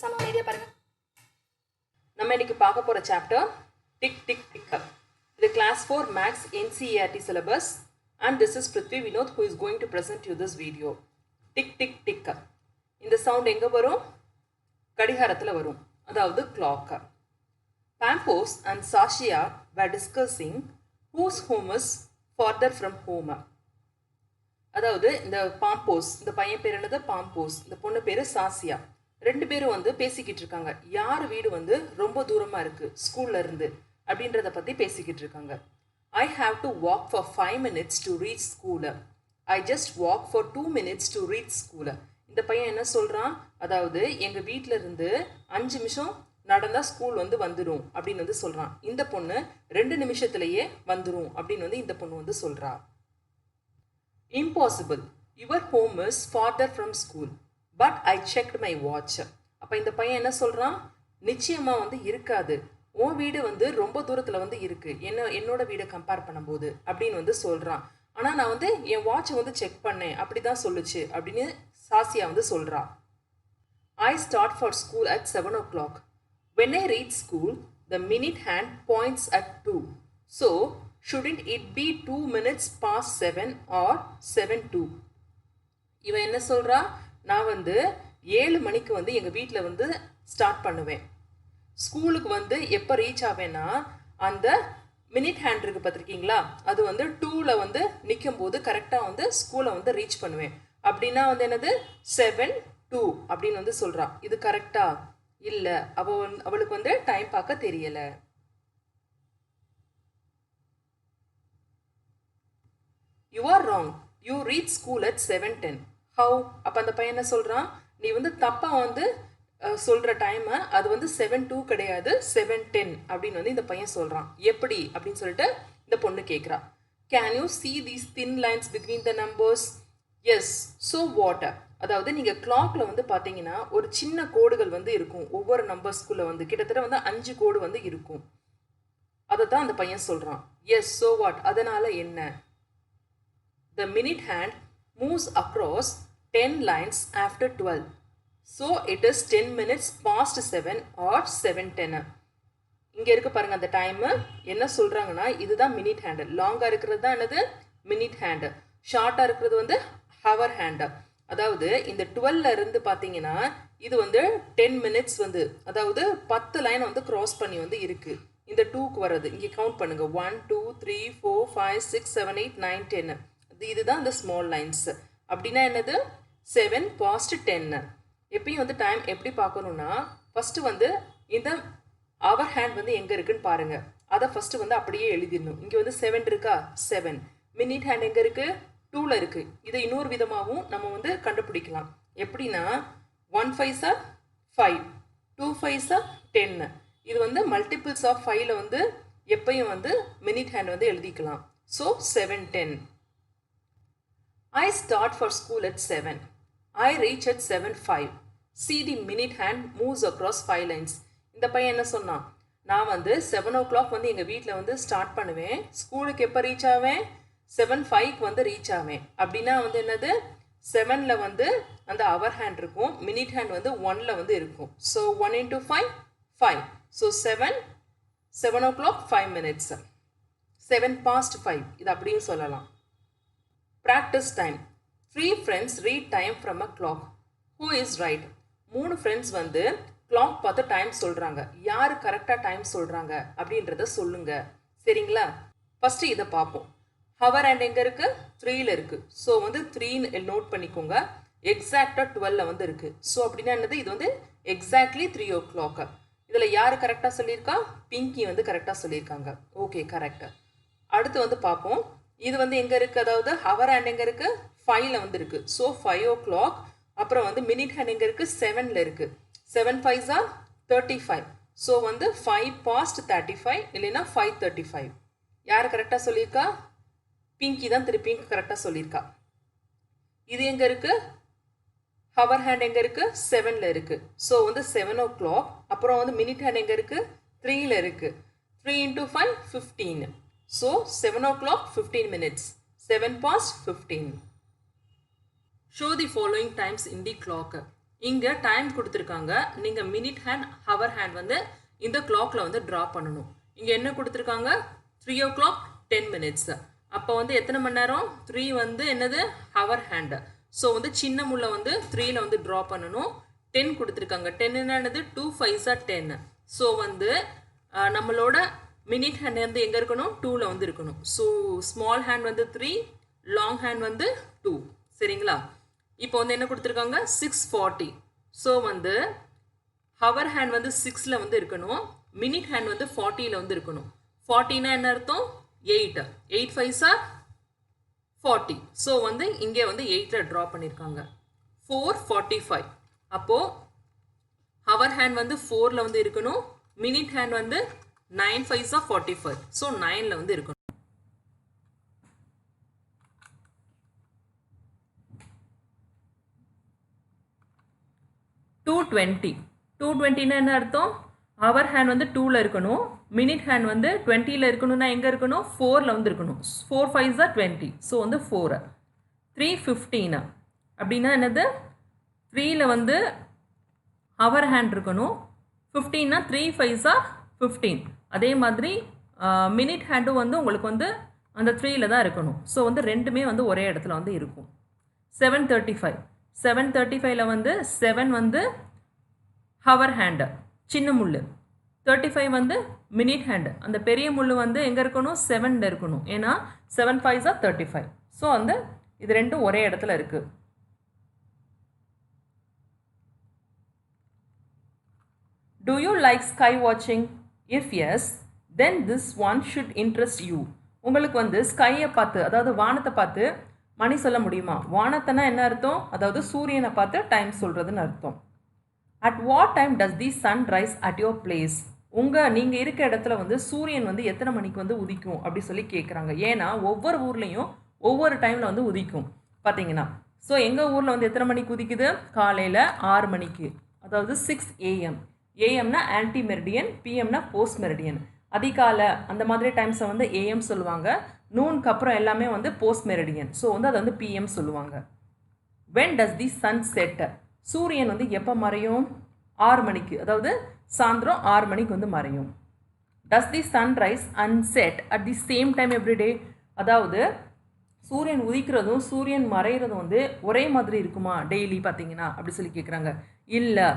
பேசாம அமைதியா பாருங்க. நம்ம இன்னைக்கு பார்க்க போற சாப்டர் டிக் டிக் டிக்கர். இது class 4 maths NCERT syllabus and this is Prithvi Vinod who is going to present you this video. Tick tick ticker. இந்த சவுண்ட் எங்க வரும்? கடிகாரத்துல வரும். அதாவது clock. Pampos and Sasha were discussing whose home is farther from home. அதாவது இந்த பாம்போஸ், இந்த பையன் பேர் என்னது பாம்போஸ், இந்த பொண்ணு பேரு சாசியா. ரெண்டு பேரும் வந்து பேசிக்கிட்டு இருக்காங்க. யார் வீடு வந்து ரொம்ப தூரமா இருக்கு ஸ்கூல்ல இருந்து அப்படின்றத பத்தி பேசிக்கிட்டு இருக்காங்க. I have to walk for 5 minutes to reach school. I just walk for 2 minutes to reach school. இந்த பையன் என்ன சொல்றான்? அதாவது எங்க வீட்ல இருந்து 5 நிமிஷம் நடந்தா ஸ்கூல் வந்து வந்துரும் அப்படின்னு வந்து சொல்றான். இந்த பொண்ணு 2 நிமிஷத்திலேயே வந்துரும் அப்படின்னு வந்து இந்த பொண்ணு வந்து சொல்றா. Impossible. Your home is farther from school. But I checked my watch. அப்ப இந்த பையன் என்ன சொல்றான்? நிச்சயமா வந்து இருக்காது. உன் வீடு வந்து ரொம்ப தூரத்துல வந்து இருக்கு. என்னோட வீடை கம்பேர் பண்ணும்போது அப்படின்னு வந்து சொல்றான். ஆனா நான் வந்து என் வாட்ச் வந்து செக் பண்ணேன். அப்படிதான் சொல்லுச்சு அப்படின்னு சாசியா வந்து சொல்றா. I start for school at 7 o'clock. When I reach school, the minute hand points at 2. So, shouldn't it be 2 minutes past 7 or 7:02? இவன் என்ன சொல்றா? நான் வந்து 7 மணிக்கு வந்து எங்க வீட்ல வந்து ஸ்டார்ட் பண்ணுவேன். ஸ்கூலுக்கு வந்து எப்போ ரீச் ஆவேன்னா அந்த மினிட் ஹேண்ட் இருக்கு பார்த்துருக்கீங்களா, அது வந்து 2ல வந்து நிற்கும் போது கரெக்டாக வந்து ஸ்கூலை வந்து ரீச் பண்ணுவேன். அப்படின்னா வந்து என்னது 7:02 அப்படின்னு வந்து சொல்றா. இது கரெக்டா? இல்லை, அவளுக்கு வந்து டைம் பார்க்க தெரியல. You are wrong. You reach school at 7:10. How? அப்போ அந்த பையன் என்ன சொல்கிறான்? நீ வந்து தப்பாக வந்து சொல்கிற டைமை, அது வந்து 7:02 கிடையாது 7:10 அப்படின்னு வந்து இந்த பையன் சொல்கிறான். எப்படி அப்படின்னு சொல்லிட்டு இந்த பொண்ணு கேட்குறா. Can you see these thin lines between the numbers? Yes. So what? அதாவது நீங்கள் கிளாக்ல வந்து பார்த்தீங்கன்னா ஒரு சின்ன கோடுகள் வந்து இருக்கும். ஒவ்வொரு நம்பர்ஸ்குள்ளே வந்து கிட்டத்தட்ட வந்து 5 கோடு வந்து இருக்கும். அதை தான் அந்த பையன் சொல்கிறான். எஸ். So what? அதனால என்ன? The minute hand moves across 10 lines after 12. So it is 10 minutes past 7 or 7:10. இங்க இருக்கு பாருங்க அந்த டைம். என்ன சொல்றாங்கன்னா இதுதான் மினிட் ஹேண்ட். லாங்கா இருக்கிறது தான் என்னது மினிட் ஹேண்ட். ஷார்ட்டா இருக்கிறது வந்து ஹவர் ஹேண்ட். அதாவது இந்த 12ல இருந்து பாத்தீங்கன்னா இது வந்து 10 மினிட்ஸ் வந்து, அதாவது 10 லைன் வந்து கிராஸ் பண்ணி வந்து இருக்கு. இந்த 2க்கு வர்றது இங்க கவுண்ட் பண்ணுங்க. 1 2 3 4 5 6 7 8 9 10. இதுதான் இந்த ஸ்மால் லைன்ஸ். அப்படின்னா என்னது 7 past 10. எப்பயும் வந்து டைம் எப்படி பார்க்கணும்னா ஃபஸ்ட்டு வந்து இந்த அவர் ஹேண்ட் வந்து எங்கே இருக்குன்னு பாருங்க. அதை ஃபஸ்ட்டு வந்து அப்படியே எழுதிடணும். இங்கே வந்து 7 இருக்கா, 7. மினிட் ஹேண்ட் எங்கே இருக்கு, 2ல இருக்கு. இதை இன்னொரு விதமாகவும் நம்ம வந்து கண்டுபிடிக்கலாம். எப்படின்னா 1 5s are 5, 2 5s are 10. இது வந்து மல்டிபிள்ஸ் ஆஃப் 5ல வந்து எப்பயும் வந்து மினிட் ஹேண்ட் வந்து எழுதிக்கலாம். So 7:10. I start for school at 7. I reach at 7:05. See the minute hand moves across 5 lines. இந்த பையன் என்ன சொன்னான்? நான் வந்து 7 o'clock வந்து எங்கள் வீட்டில் வந்து ஸ்டார்ட் பண்ணுவேன். ஸ்கூலுக்கு எப்போ ரீச் ஆவேன்? 7:05க்கு வந்து ரீச் ஆவேன். அப்படின்னா வந்து என்னது 7ல வந்து அந்த அவர் ஹேண்ட் இருக்கும், மினிட் ஹேண்ட் வந்து 1ல வந்து இருக்கும். So 1 into 5 5. So 7 o'clock 5 minutes. 7 past 5 இது அப்படியும் சொல்லலாம். Practice time. 3 friends read time from a clock. Who is right? 3 friends வந்து clock பார்த்து டைம் சொல்றாங்க. யாரு கரெக்டா டைம் சொல்றாங்க அப்படின்றத சொல்லுங்க. சரிங்களா? ஃபர்ஸ்ட் இதை பார்ப்போம். ஹவர் ஹேண்ட் எங்க இருக்கு? 3ல இருக்கு. ஸோ வந்து 3 நோட் பண்ணிக்கோங்க. எக்ஸாக்டா 12ல வந்து இருக்கு. ஸோ அப்படின்னா என்னது இது வந்து எக்ஸாக்ட்லி 3 o'clock. இதுல யாரு கரெக்டா சொல்லியிருக்கா? பிங்கி வந்து கரெக்டா சொல்லியிருக்காங்க. Okay, correct. அடுத்து வந்து பார்ப்போம். இது வந்து எங்க இருக்கு? அதாவது ஹவர் ஹேண்ட் எங்க இருக்கு? 5ல வந்து இருக்கு. So 5 o'clock. அப்புறம் வந்து மினிட் ஹேண்ட் எங்க இருக்கு? 7ல இருக்கு. 7 5s are 35. ஸோ வந்து 5 past 35 இல்லைன்னா 5:35. யார் கரெக்டா சொல்லியிருக்கா? பிங்கி தான் திருப்பி கரெக்டா சொல்லியிருக்கா. இது எங்க இருக்கு? ஹவர் ஹேண்ட் எங்க இருக்கு? 7ல இருக்கு. ஸோ வந்து 7 o'clock. அப்புறம் வந்து மினிட் ஹேண்ட் எங்க இருக்கு? 3ல இருக்கு. 3 into 5 15. So 7 o'clock 15 minutes. 7 past 15. Show the following times in the clock. இங்கே டைம் கொடுத்துருக்காங்க. நீங்கள் மினிட் ஹேண்ட் ஹவர் ஹேண்ட் வந்து இந்த கிளாக்ல வந்து ட்ரா பண்ணணும். இங்கே என்ன கொடுத்துருக்காங்க? 3 o'clock 10 minutes. அப்போ வந்து எத்தனை மணி நேரம்? 3 வந்து என்னது? Hour hand. ஸோ வந்து சின்ன முள்ள வந்து 3ல வந்து ட்ரா பண்ணணும். 10 கொடுத்துருக்காங்க. 10 என்னது? 2 5s are 10. ஸோ வந்து நம்மளோட மினிட் ஹேண்ட் வந்து எங்கே இருக்கணும்? 2ல வந்து இருக்கணும். ஸோ ஸ்மால் ஹேண்ட் வந்து 3, லாங் ஹேண்ட் வந்து 2. சரிங்களா? இப்போ வந்து என்ன கொடுத்துருக்காங்க? 6:40. ஸோ வந்து ஹவர் ஹேண்ட் வந்து 6ல வந்து இருக்கணும். மினிட் ஹேண்ட் வந்து 40ல வந்து இருக்கணும். 40னா என்ன அர்த்தம்? 8. 8 5s are 40. ஸோ வந்து இங்கே வந்து 8ல ட்ரா பண்ணியிருக்காங்க. 4:45. அப்போது ஹவர் ஹேண்ட் வந்து 4ல வந்து இருக்கணும். மினிட் ஹேண்ட் வந்து 9 5s are 45. ஸோ 9ல வந்து இருக்கணும். 2:20. 2:20னா என்ன அர்த்தம்? ஹவர் ஹேண்ட் வந்து 2ல இருக்கணும். மினிட் ஹேண்ட் வந்து 20ல இருக்கணும்னா எங்கே இருக்கணும்? 4ல வந்து இருக்கணும். 4 5s are 20. ஸோ வந்து 4. 3:15 அப்படின்னா என்னது? 3ல வந்து ஹவர் ஹேண்ட் இருக்கணும். 15னா 3 5s are 15. அதே மாதிரி மினிட் ஹேண்டும் வந்து உங்களுக்கு வந்து அந்த 3ல தான் இருக்கணும். ஸோ வந்து ரெண்டுமே வந்து ஒரே இடத்துல வந்து இருக்கும். 7:35. 7:35ல வந்து 7 வந்து ஹவர் ஹேண்டு, சின்ன முள். 35 வந்து மினிட் ஹேண்டு. அந்த பெரிய முள் வந்து எங்கே இருக்கணும்? 7ல இருக்கணும். ஏன்னா 7 5s are 35. ஸோ வந்து இது ரெண்டும் ஒரே இடத்துல இருக்குது. Do you like sky watching? If yes, then this one should interest you. உங்களுக்கு வந்து ஸ்கையை பார்த்து, அதாவது வானத்தை பார்த்து மணி சொல்ல முடியுமா? வானத்தைனா என்ன அர்த்தம்? அதாவது சூரியனை பார்த்து டைம் சொல்கிறதுன்னு அர்த்தம். At what time does the sun rise at your place? நீங்கள் இருக்க இடத்துல வந்து சூரியன் வந்து எத்தனை மணிக்கு வந்து உதிக்கும் அப்படி சொல்லி கேட்குறாங்க. ஏன்னா ஒவ்வொரு ஊர்லேயும் ஒவ்வொரு டைமில் வந்து உதிக்கும் பார்த்தீங்கன்னா. ஸோ எங்கள் ஊரில் வந்து எத்தனை மணிக்கு உதிக்குது? காலையில் 6 மணிக்கு, அதாவது 6 AM. ஏஎம்னா ஆன்டி மெரிடியன், பிஎம்னா போஸ்ட் மெரிடியன். அதிகால அந்த மாதிரி டைம்ஸை வந்து ஏஎம் சொல்லுவாங்க. நூனுக்கு அப்புறம் எல்லாமே வந்து போஸ்ட் மெரிடியன். ஸோ வந்து அதை வந்து பிஎம் சொல்லுவாங்க. When does the sun set? சூரியன் வந்து எப்போ மறையும்? 6 மணிக்கு, அதாவது சாயந்தரம் 6 மணிக்கு வந்து மறையும். Does the sun rise and set at the same time everyday? அதாவது சூரியன் உதிக்கிறதும் சூரியன் மறைகிறதும் வந்து ஒரே மாதிரி இருக்குமா டெய்லி பார்த்தீங்கன்னா அப்படி சொல்லி கேட்குறாங்க. இல்லை,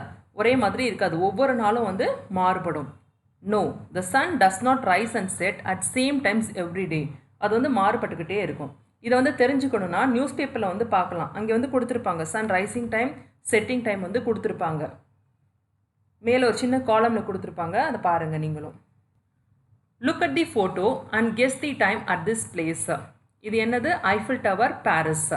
ஒரே மாதிரி இருக்காது. ஒவ்வொரு நாளும் வந்து மாறுபடும். No, the sun does not rise and set at same times every day. அது வந்து மாறுபட்டுக்கிட்டே இருக்கும். இதை வந்து தெரிஞ்சுக்கணுன்னா நியூஸ் பேப்பரில் வந்து பார்க்கலாம். அங்கே வந்து கொடுத்துருப்பாங்க sun rising time, setting time வந்து கொடுத்துருப்பாங்க. மேலே ஒரு சின்ன காலமில் கொடுத்துருப்பாங்க, அதை பாருங்கள் நீங்களும். Look at the photo and guess the time at this place. இது என்னது? Eiffel tower, Paris.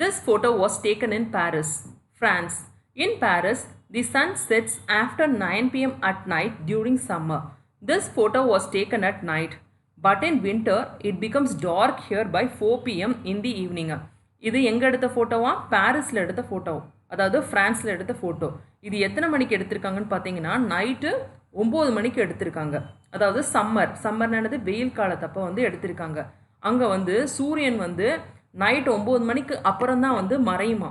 This photo was taken in Paris, France. In Paris, the sun sets after 9 p.m. at night during summer. This photo was taken at night. But in winter, it becomes dark here by 4 p.m. in the evening. இது எங்கே எடுத்த ஃபோட்டோவா? பாரிஸில் எடுத்த photo, அதாவது ஃப்ரான்ஸில் எடுத்த photo. இது எத்தனை மணிக்கு எடுத்திருக்காங்கன்னு பார்த்தீங்கன்னா நைட்டு 9 மணிக்கு எடுத்திருக்காங்க. அதாவது சம்மர்னானது வெயில் காலத்தப்போ வந்து எடுத்திருக்காங்க. அங்கே வந்து சூரியன் வந்து நைட் 9 மணிக்கு அப்புறம் தான் வந்து மறையுமா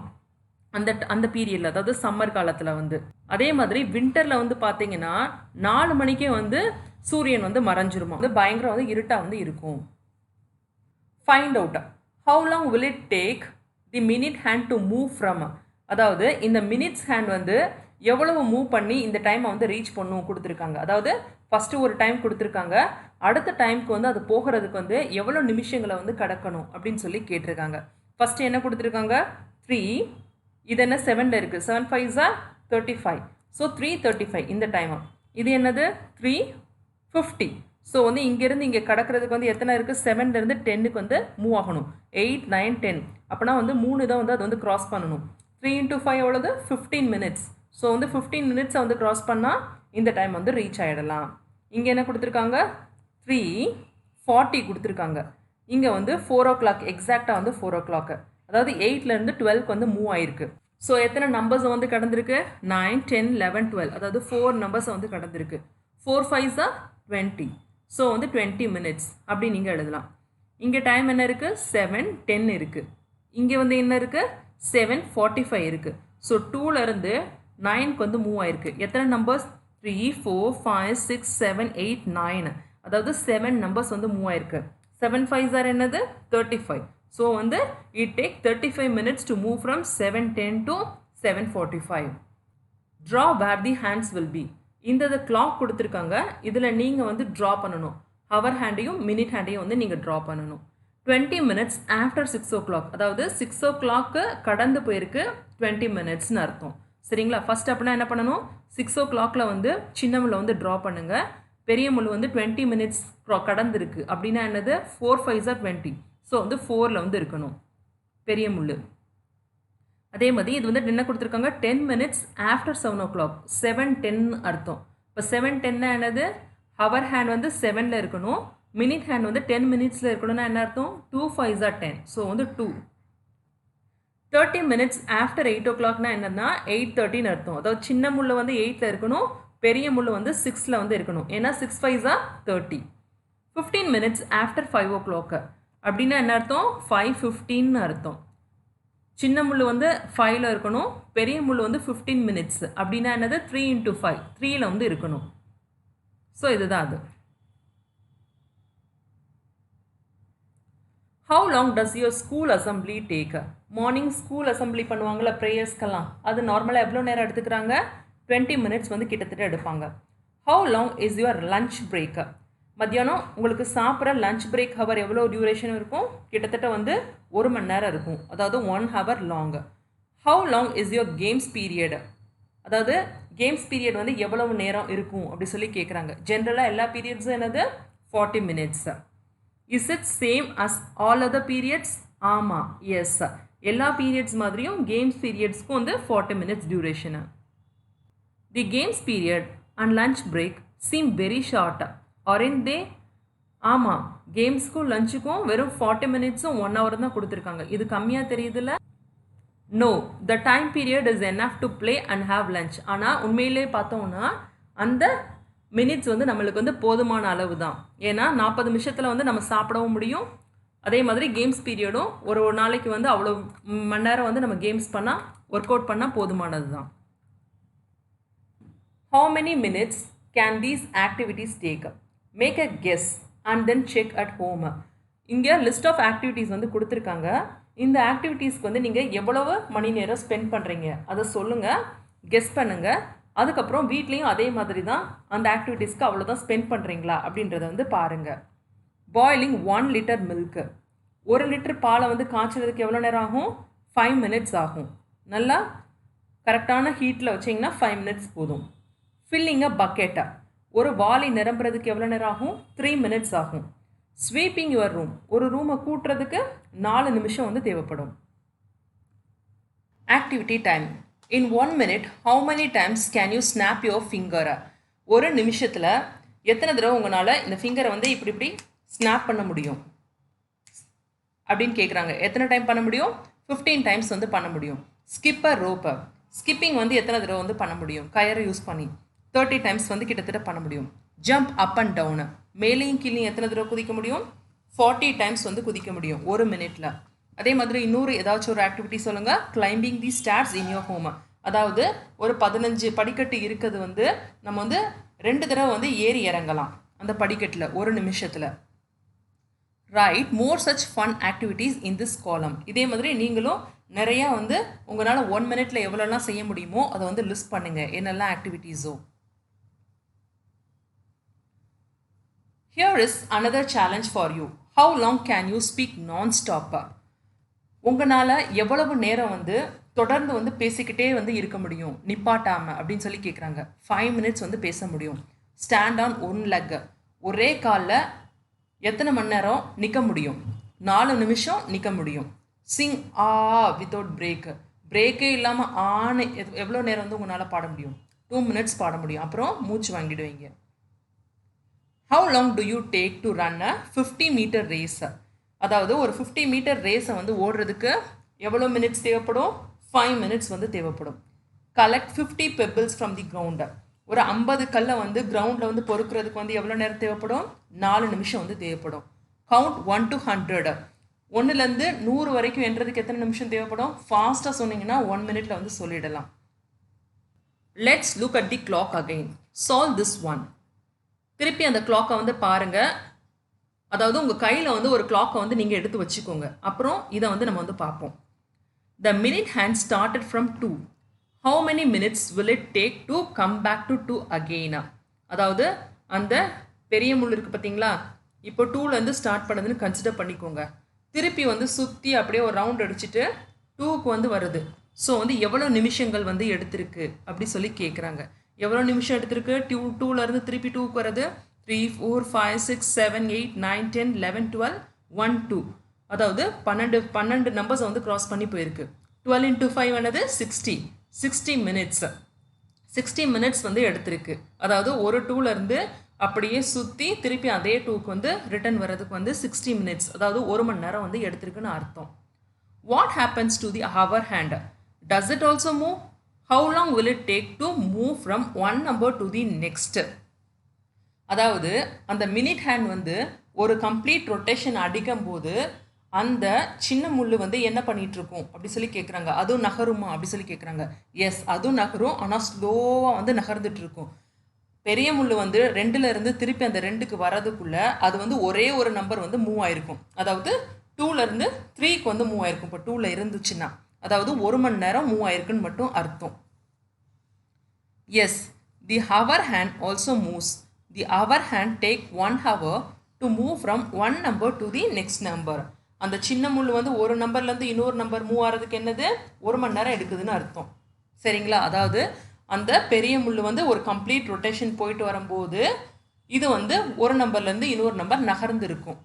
அந்த பீரியடில், அதாவது சம்மர் காலத்தில் வந்து. அதே மாதிரி வின்டரில் வந்து பார்த்தீங்கன்னா 4 மணிக்கே வந்து சூரியன் வந்து மறைஞ்சிருமா. வந்து பயங்கரம் வந்து இருட்டாக வந்து இருக்கும். Find out how long will it take the minute hand to move from? அதாவது இந்த மினிட்ஸ் ஹேண்ட் வந்து எவ்வளவு மூவ் பண்ணி இந்த டைமை வந்து ரீச் பண்ணும் கொடுத்துருக்காங்க. அதாவது ஃபஸ்ட்டு ஒரு டைம் கொடுத்துருக்காங்க, அடுத்த டைமுக்கு வந்து அது போகிறதுக்கு வந்து எவ்வளோ நிமிஷங்களை வந்து கடக்கணும் அப்படின்னு சொல்லி கேட்டிருக்காங்க. ஃபஸ்ட்டு என்ன கொடுத்துருக்காங்க? 3. இது என்ன 7ல் இருக்குது? 7 5s are 35. ஸோ 3:35 இந்த டைமு. இது என்னது? 3:50. ஸோ வந்து இங்கேருந்து இங்கே கடக்கிறதுக்கு வந்து எத்தனை இருக்குது? 7லேருந்து 10க்கு வந்து மூவ் ஆகணும். 8 9 10. அப்போனா வந்து 3 தான் வந்து அது வந்து க்ராஸ் பண்ணணும். 3 × 5 எவ்வளோது? 15 minutes. ஸோ வந்து 15 minutes வந்து க்ராஸ் பண்ணால் இந்த டைம் வந்து ரீச் ஆகிடலாம். இங்கே என்ன கொடுத்துருக்காங்க? 3:40 கொடுத்துருக்காங்க. இங்கே வந்து 4 o'clock, எக்ஸாக்டாக வந்து 4 o'clock. அதாவது 8லேருந்து 12க்கு வந்து மூவ் ஆகிருக்கு. ஸோ எத்தனை நம்பர்ஸை வந்து கடந்திருக்கு? 9 10 11 12. அதாவது 4 நம்பர்ஸை வந்து கடந்திருக்கு. 4 5s are 20. ஸோ வந்து 20 minutes அப்படி நீங்கள் எழுதலாம். இங்கே டைம் என்ன இருக்குது 7:10 இருக்குது. இங்கே வந்து என்ன இருக்குது 7:45 இருக்குது. ஸோ 2லேருந்து 9க்கு வந்து மூவ் ஆயிருக்கு. எத்தனை நம்பர்ஸ் 3 4 5 6 7 8 9, அதாவது 7 நம்பர்ஸ் வந்து மூவ் ஆயிருக்கு. 7 5s are என்னது 35. ஸோ வந்து it take 35 minutes to move from 7:10 to 7:45. Draw where the hands will be. இந்த கிளாக் கொடுத்துருக்காங்க, இதில் நீங்கள் வந்து ட்ரா பண்ணணும். ஹவர் ஹேண்டையும் மினிட் ஹேண்டையும் வந்து நீங்கள் ட்ரா பண்ணணும். 20 minutes after 6 o'clock, அதாவது 6 o'clock கடந்து போயிருக்கு 20 minutesனு அர்த்தம். சரிங்களா? ஃபர்ஸ்ட் அப்படின்னா என்ன பண்ணணும், 6 o'clockல வந்து சின்ன முள்ள வந்து ட்ரா பண்ணுங்கள். பெரிய முள் வந்து 20 minutes கடந்துருக்கு அப்படின்னா என்னது 4 5s are 20. ஸோ வந்து 4ல் வந்து இருக்கணும் பெரிய முள். அதே மாதிரி இது வந்து என்ன கொடுத்துருக்காங்க 10 minutes after 7 o'clock, 7:10 அர்த்தம். இப்போ 7:10 என்னது ஹவர் ஹேண்ட் வந்து 7ல் இருக்கணும், மினிட் ஹேண்ட் வந்து 10 minutesல இருக்கணும்னா என்ன அர்த்தம் 2 5s are 10. ஸோ வந்து 2. 30 minutes after 8 o'clockனா என்னன்னா 8:30ன்னு அர்த்தம். அதாவது சின்ன முள்ள வந்து 8ல் இருக்கணும், பெரிய முள் வந்து 6ல் வந்து இருக்கணும். ஏன்னா 6 5s are 30. 15 minutes after 5 o'clock அப்படின்னா என்ன அர்த்தம் 5:15ன்னு அர்த்தம். சின்ன முள் வந்து 5ல் இருக்கணும், பெரிய முள் வந்து 15 minutes அப்படின்னா என்னது 3 into 5, 3ல் வந்து இருக்கணும். ஸோ இதுதான் அது. How long does your school assembly take? Morning school assembly பண்ணுவாங்கள்ல ப்ரேயர்ஸ்க்கெல்லாம், அது நார்மலாக எவ்வளோ நேரம் எடுத்துக்கிறாங்க 20 minutes வந்து கிட்டத்தட்ட எடுப்பாங்க. How long is your lunch break? மத்தியானம் உங்களுக்கு சாப்பிட்ற லஞ்ச் பிரேக் ஹவர் எவ்வளோ டியூரேஷன் இருக்கும், கிட்டத்தட்ட வந்து 1 மணி நேரம் இருக்கும், அதாவது 1 hour long. How long is your games period? அதாவது கேம்ஸ் பீரியட் வந்து எவ்வளவு நேரம் இருக்கும் அப்படி சொல்லி கேட்குறாங்க. ஜென்ரலாக எல்லா பீரியட்ஸும் என்னது 40 minutes. Is it same as all other periods? ஆமாம், எஸ். எல்லா பீரியட்ஸ் மாதிரியும் கேம்ஸ் பீரியட்ஸ்க்கும் வந்து 40 minutes duration. The games period and lunch break seem very short, aren't they? ஆமாம், கேம்ஸ்க்கும் லஞ்சுக்கும் வெறும் 40 minutesம் 1 hour தான் கொடுத்துருக்காங்க. இது கம்மியாக தெரியுதுல்ல? No, the time period is enough to play and have lunch. ஆனால் உண்மையிலே பார்த்தோம்னா அந்த மினிட்ஸ் வந்து நம்மளுக்கு வந்து போதுமான அளவு தான். ஏன்னா 40 நிமிஷத்தில் வந்து நம்ம சாப்பிடவும் முடியும். அதே மாதிரி கேம்ஸ் பீரியடும் ஒரு நாளைக்கு வந்து அவ்வளோ மணி நேரம் வந்து நம்ம கேம்ஸ் பண்ணால் ஒர்க் அவுட் பண்ணால் போதுமானது தான். How many minutes can these activities take? Make a guess and then check at home. இங்கே லிஸ்ட் ஆஃப் ஆக்டிவிட்டீஸ் வந்து கொடுத்துருக்காங்க. இந்த ஆக்டிவிட்டீஸ்க்கு வந்து நீங்கள் எவ்வளவு மணி நேரம் ஸ்பெண்ட் பண்ணுறீங்க அதை சொல்லுங்கள், கெஸ் பண்ணுங்கள். அதுக்கப்புறம் வீட்லேயும் அதே மாதிரி தான் அந்த ஆக்டிவிட்டீஸ்க்கு அவ்வளோதான் ஸ்பெண்ட் பண்ணுறீங்களா அப்படின்றத வந்து பாருங்கள். பாயிலிங் 1 liter மில்க்கு, 1 லிட்டர் பாலை வந்து காய்ச்சறதுக்கு எவ்வளோ நேரம் ஆகும் 5 minutes ஆகும். நல்லா கரெக்டான ஹீட்டில் வச்சிங்கன்னா 5 minutes போதும். ஃபில்லிங் அ பக்கெட்டை, ஒரு வாளி நிரம்புறதுக்கு எவ்வளோ நேரம் ஆகும் 3 minutes ஆகும். ஸ்வீப்பிங் யுவர் ரூம், ஒரு ரூமை கூட்டுறதுக்கு 4 நிமிஷம் வந்து தேவைப்படும். Activity time. In 1 minute how many times can you snap your finger? ஒரு நிமிஷத்தில் எத்தனை தடவை உங்களால் இந்த ஃபிங்கரை வந்து இப்படி இப்படி ஸ்னாப் பண்ண முடியும் அப்படின்னு கேட்குறாங்க. எத்தனை டைம் பண்ண முடியும் 15 times வந்து பண்ண முடியும். ஸ்கிப்பர் ரோப்பை, ஸ்கிப்பிங் வந்து எத்தனை தடவை வந்து பண்ண முடியும் கயரை யூஸ் பண்ணி 30 times வந்து கிட்டத்தட்ட பண்ண முடியும். ஜம்ப் அப் அண்ட் டவுனு, மேலேயும் கீழேயும் எத்தனை தடவை குதிக்க முடியும் 40 times வந்து குதிக்க முடியும் 1 minute. அதே மாதிரி இன்னொரு ஏதாச்சும் ஒரு ஆக்டிவிட்டி சொல்லுங்கள். Climbing the stars in your home, அதாவது ஒரு 15 படிக்கட்டு இருக்கிறது வந்து நம்ம வந்து 2 தடவை வந்து ஏறி இறங்கலாம் அந்த படிக்கட்டில் 1 நிமிஷத்தில். Right more such fun activities in this காலம். இதே மாதிரி நீங்களும் நிறையா வந்து உங்களால் 1 minute எவ்வளோலாம் செய்ய முடியுமோ அதை வந்து லிஸ்ட் பண்ணுங்கள் என்னெல்லாம் ஆக்டிவிட்டீஸோ. Here is another challenge for you. How long can you speak non-stop? உங்களால் எவ்வளவு நேரம் வந்து தொடர்ந்து வந்து பேசிக்கிட்டே வந்து இருக்க முடியும் நிப்பாட்டாமல் அப்படின்னு சொல்லி கேட்குறாங்க. 5 minutes வந்து பேச முடியும். ஸ்டாண்ட் ஆன் 1 leg, ஒரே காலில் எத்தனை மணி நேரம் நிற்க முடியும் 4 நிமிஷம் நிற்க முடியும். சிங் ஆ வித்தவுட் பிரேக், பிரேக்கே இல்லாமல் ஆன்னு எவ்வளோ நேரம் வந்து உங்களால் பாட முடியும் 2 minutes பாட முடியும். அப்புறம் மூச்சு வாங்கிடுவீங்க. How long do you take to run a 50 meter race? அதாவது ஒரு 50 meter ரேஸை வந்து ஓடுறதுக்கு எவ்வளோ மினிட்ஸ் தேவைப்படும் 5 minutes வந்து தேவைப்படும். Collect 50 pebbles from the ground, ஒரு 50 கல்லை வந்து கிரவுண்டில் வந்து பொறுக்கிறதுக்கு வந்து எவ்வளோ நேரம் தேவைப்படும் 4 நிமிஷம் வந்து தேவைப்படும். Count 1 to 100. 1லேருந்து 100 வரைக்கும் எண்றதுக்கு எத்தனை நிமிஷம் தேவைப்படும்? ஃபாஸ்ட்டாக சொன்னீங்கன்னா 1 மினிட்ல வந்து சொல்லிடலாம். Let's look at the clock again. Solve this one. திருப்பி அந்த கிளாக்கை வந்து பாருங்க. அதாவது உங்கள் கையில் வந்து ஒரு கிளாக்கை வந்து நீங்கள் எடுத்து வச்சுக்கோங்க. அப்புறம் இதை வந்து நம்ம வந்து பார்ப்போம். The minute hand started from 2. How many minutes will it take to come back to 2 again? அதாவது அந்த பெரிய முள் இருக்குது பார்த்தீங்களா, இப்போ 2லேருந்து ஸ்டார்ட் பண்ணதுன்னு கன்சிடர் பண்ணிக்கோங்க. திருப்பி வந்து சுற்றி அப்படியே ஒரு ரவுண்ட் அடிச்சுட்டு 2க்கு வந்து வருது. ஸோ வந்து எவ்வளோ நிமிஷங்கள் வந்து எடுத்திருக்கு அப்படி சொல்லி கேட்குறாங்க. எவ்வளோ நிமிஷம் எடுத்திருக்கு? 2லேருந்து திருப்பி 2க்கு வருது. 3, 4, 5, 6, 7, 8, 9, 10, 11, 12, 1, 2. அதாவது 12 நம்பர்ஸ் வந்து கிராஸ் பண்ணி போயிருக்கு. 12 into 5 ஆனது 60 மினிட்ஸ். 60 மினிட்ஸ் வந்து எடுத்திருக்கு. அதாவது ஒரு 2லேருந்து அப்படியே சுற்றி திருப்பி அதே 2க்கு வந்து ரிட்டர்ன் வர்றதுக்கு வந்து 60 மினிட்ஸ், அதாவது 1 மணி நேரம் வந்து எடுத்திருக்குன்னு அர்த்தம். What happens to the hour hand? Does it also move? How long will it take to move from one number to the next? அதாவது அந்த மினிட் ஹேண்ட் வந்து ஒரு கம்ப்ளீட் ரொட்டேஷன் அடிக்கும் போது அந்த சின்ன முள் வந்து என்ன பண்ணிட்டு இருக்கும் அப்படி சொல்லி கேட்குறாங்க. அதுவும் நகருமா அப்படி சொல்லி கேட்குறாங்க. எஸ், அதுவும் நகரும், ஆனால் ஸ்லோவாக வந்து நகர்ந்துட்டு இருக்கும். பெரிய முள் வந்து 2லேருந்து திருப்பி அந்த 2க்கு வர்றதுக்குள்ள அது வந்து ஒரே ஒரு நம்பர் வந்து மூவ் ஆயிருக்கும். அதாவது 2லேருந்து 3க்கு வந்து மூவ் ஆயிருக்கும். இப்போ 2ல இருந்துச்சுன்னா அதாவது 1 மணி நேரம் மூவ் ஆயிருக்குன்னு மட்டும் அர்த்தம். Yes, the hour hand also moves. The hour hand take 1 hour to move from one number to the next number. அந்த சின்ன முள் வந்து ஒரு நம்பர்லேருந்து இன்னொரு நம்பர் மூவ் ஆகிறதுக்கு என்னது? 1 மணி நேரம் எடுக்குதுன்னு அர்த்தம். சரிங்களா? அதாவது அந்த பெரிய முள் வந்து ஒரு கம்ப்ளீட் ரொட்டேஷன் போயிட்டு வரும்போது இது வந்து ஒரு நம்பர்லேருந்து இன்னொரு நம்பர் நகர்ந்து இருக்கும்.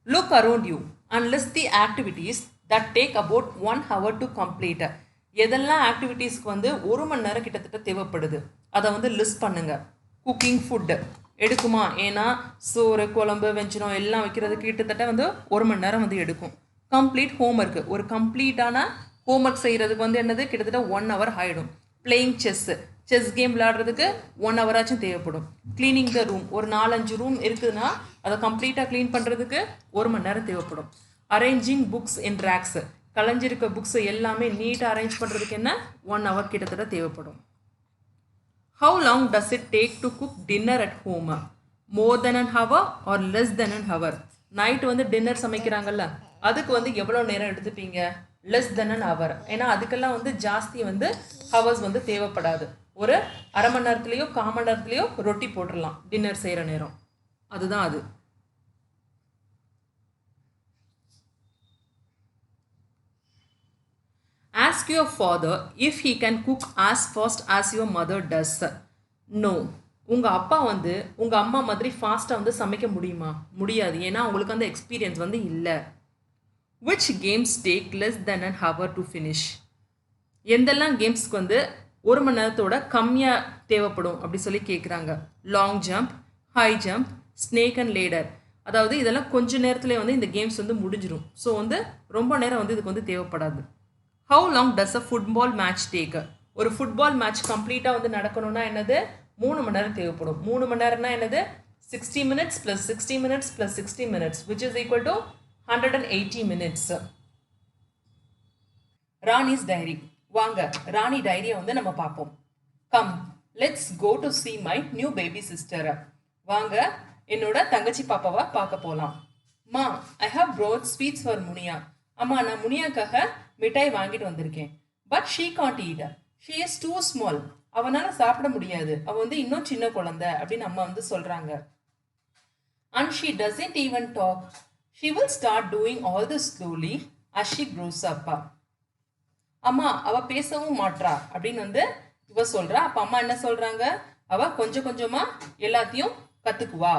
Look around you and list the activities that take about 1 hour to complete. எதெல்லாம் ஆக்டிவிட்டீஸ்க்கு வந்து 1 மணி நேரம் கிட்டத்தட்ட தேவைப்படுது அதை வந்து லிஸ்ட் பண்ணுங்க. குக்கிங் ஃபுட்டு எடுக்குமா? ஏன்னா சோறு, குழம்பு, வெஞ்சனம் எல்லாம் வைக்கிறதுக்கு கிட்டத்தட்ட வந்து 1 மணி நேரம் வந்து எடுக்கும். கம்ப்ளீட் ஹோம்ஒர்க்கு, ஒரு கம்ப்ளீட்டான ஹோம்ஒர்க் செய்கிறதுக்கு வந்து என்னது கிட்டத்தட்ட 1 hour ஆகிடும். பிளேயிங் செஸ் கேம் விளையாடுறதுக்கு 1 hour ஆச்சும் தேவைப்படும். க்ளீனிங் த ரூம், ஒரு 4-5 ரூம் இருக்குதுன்னா அதை கம்ப்ளீட்டாக க்ளீன் பண்ணுறதுக்கு 1 மணி நேரம் தேவைப்படும். அரேஞ்சிங் புக்ஸ் இன் ரேக்ஸ், கலைஞ்சிருக்க புக்ஸ் எல்லாமே நீட்டாக அரேஞ்ச் பண்ணுறதுக்கு என்ன 1 hour கிட்டத்தட்ட தேவைப்படும். How long does it take to cook dinner at home? More than an hour or less than an hour? Night வந்து டின்னர் சமைக்கிறாங்கல்ல, அதுக்கு வந்து எவ்வளோ நேரம் எடுத்துப்பீங்க? less than an hour. ஏன்னா அதுக்கெல்லாம் வந்து ஜாஸ்தி வந்து ஹவர்ஸ் வந்து தேவைப்படாது. ஒரு அரை மணி நேரத்துலேயோ 1/4 மணி நேரத்துலேயோ ரொட்டி போட்டுடலாம் டின்னர் செய்கிற நேரம். அதுதான் அது. Ask your father if he can cook as fast as your mother does. No. உங்கள் அப்பா வந்து உங்கள் அம்மா மாதிரி ஃபாஸ்ட்டாக வந்து சமைக்க முடியுமா? முடியாது. ஏன்னா உங்களுக்கு அந்த எக்ஸ்பீரியன்ஸ் வந்து இல்லை. Which games take less than an hour to finish? எந்தெல்லாம் கேம்ஸ்க்கு வந்து 1 மணி நேரத்தோட கம்மியாக தேவைப்படும் அப்படி சொல்லி கேட்குறாங்க. Long jump, high jump, snake and ladder. அதாவது இதெல்லாம் கொஞ்சம் நேரத்துலேயே வந்து இந்த கேம்ஸ் வந்து முடிஞ்சிடும். ஸோ வந்து ரொம்ப நேரம் வந்து இதுக்கு வந்து தேவைப்படாது. How long does a football match take? ஒரு ஃபுட்பால் மேட்ச் கம்ப்ளீட்டாக வந்து நடக்கணும்னா என்னது 3 மணி நேரம் தேவைப்படும். 3 மணி நேரம்னா என்னது 60 minutes plus 60 minutes plus 60 minutes which is equal to 180 minutes. Rani's diary. வாங்க ராணி டைரியை வந்து நம்ம பார்ப்போம். Come let's go to see my new baby sister. வாங்க என்னோட தங்கச்சி பாப்பாவை பார்க்க போகலாம். மா, I have brought sweets for முனியா. அம்மா, நான் முனியாக்காக மிட்டாய் வாங்கிட்டு வந்திருக்கேன். But she can't eat. She is too small. அவனால் சாப்பிட முடியாது, அவள் வந்து இன்னும் சின்ன குழந்தை அப்படின்னு அம்மா வந்து சொல்கிறாங்க. And she doesn't even talk. She will start doing all this slowly as she grows up. அம்மா, அவள் பேசவும் மாட்றா அப்படின்னு வந்து இவ சொல்கிறா. அப்போ அம்மா என்ன சொல்கிறாங்க? அவள் கொஞ்சம் கொஞ்சமாக எல்லாத்தையும் கற்றுக்குவா,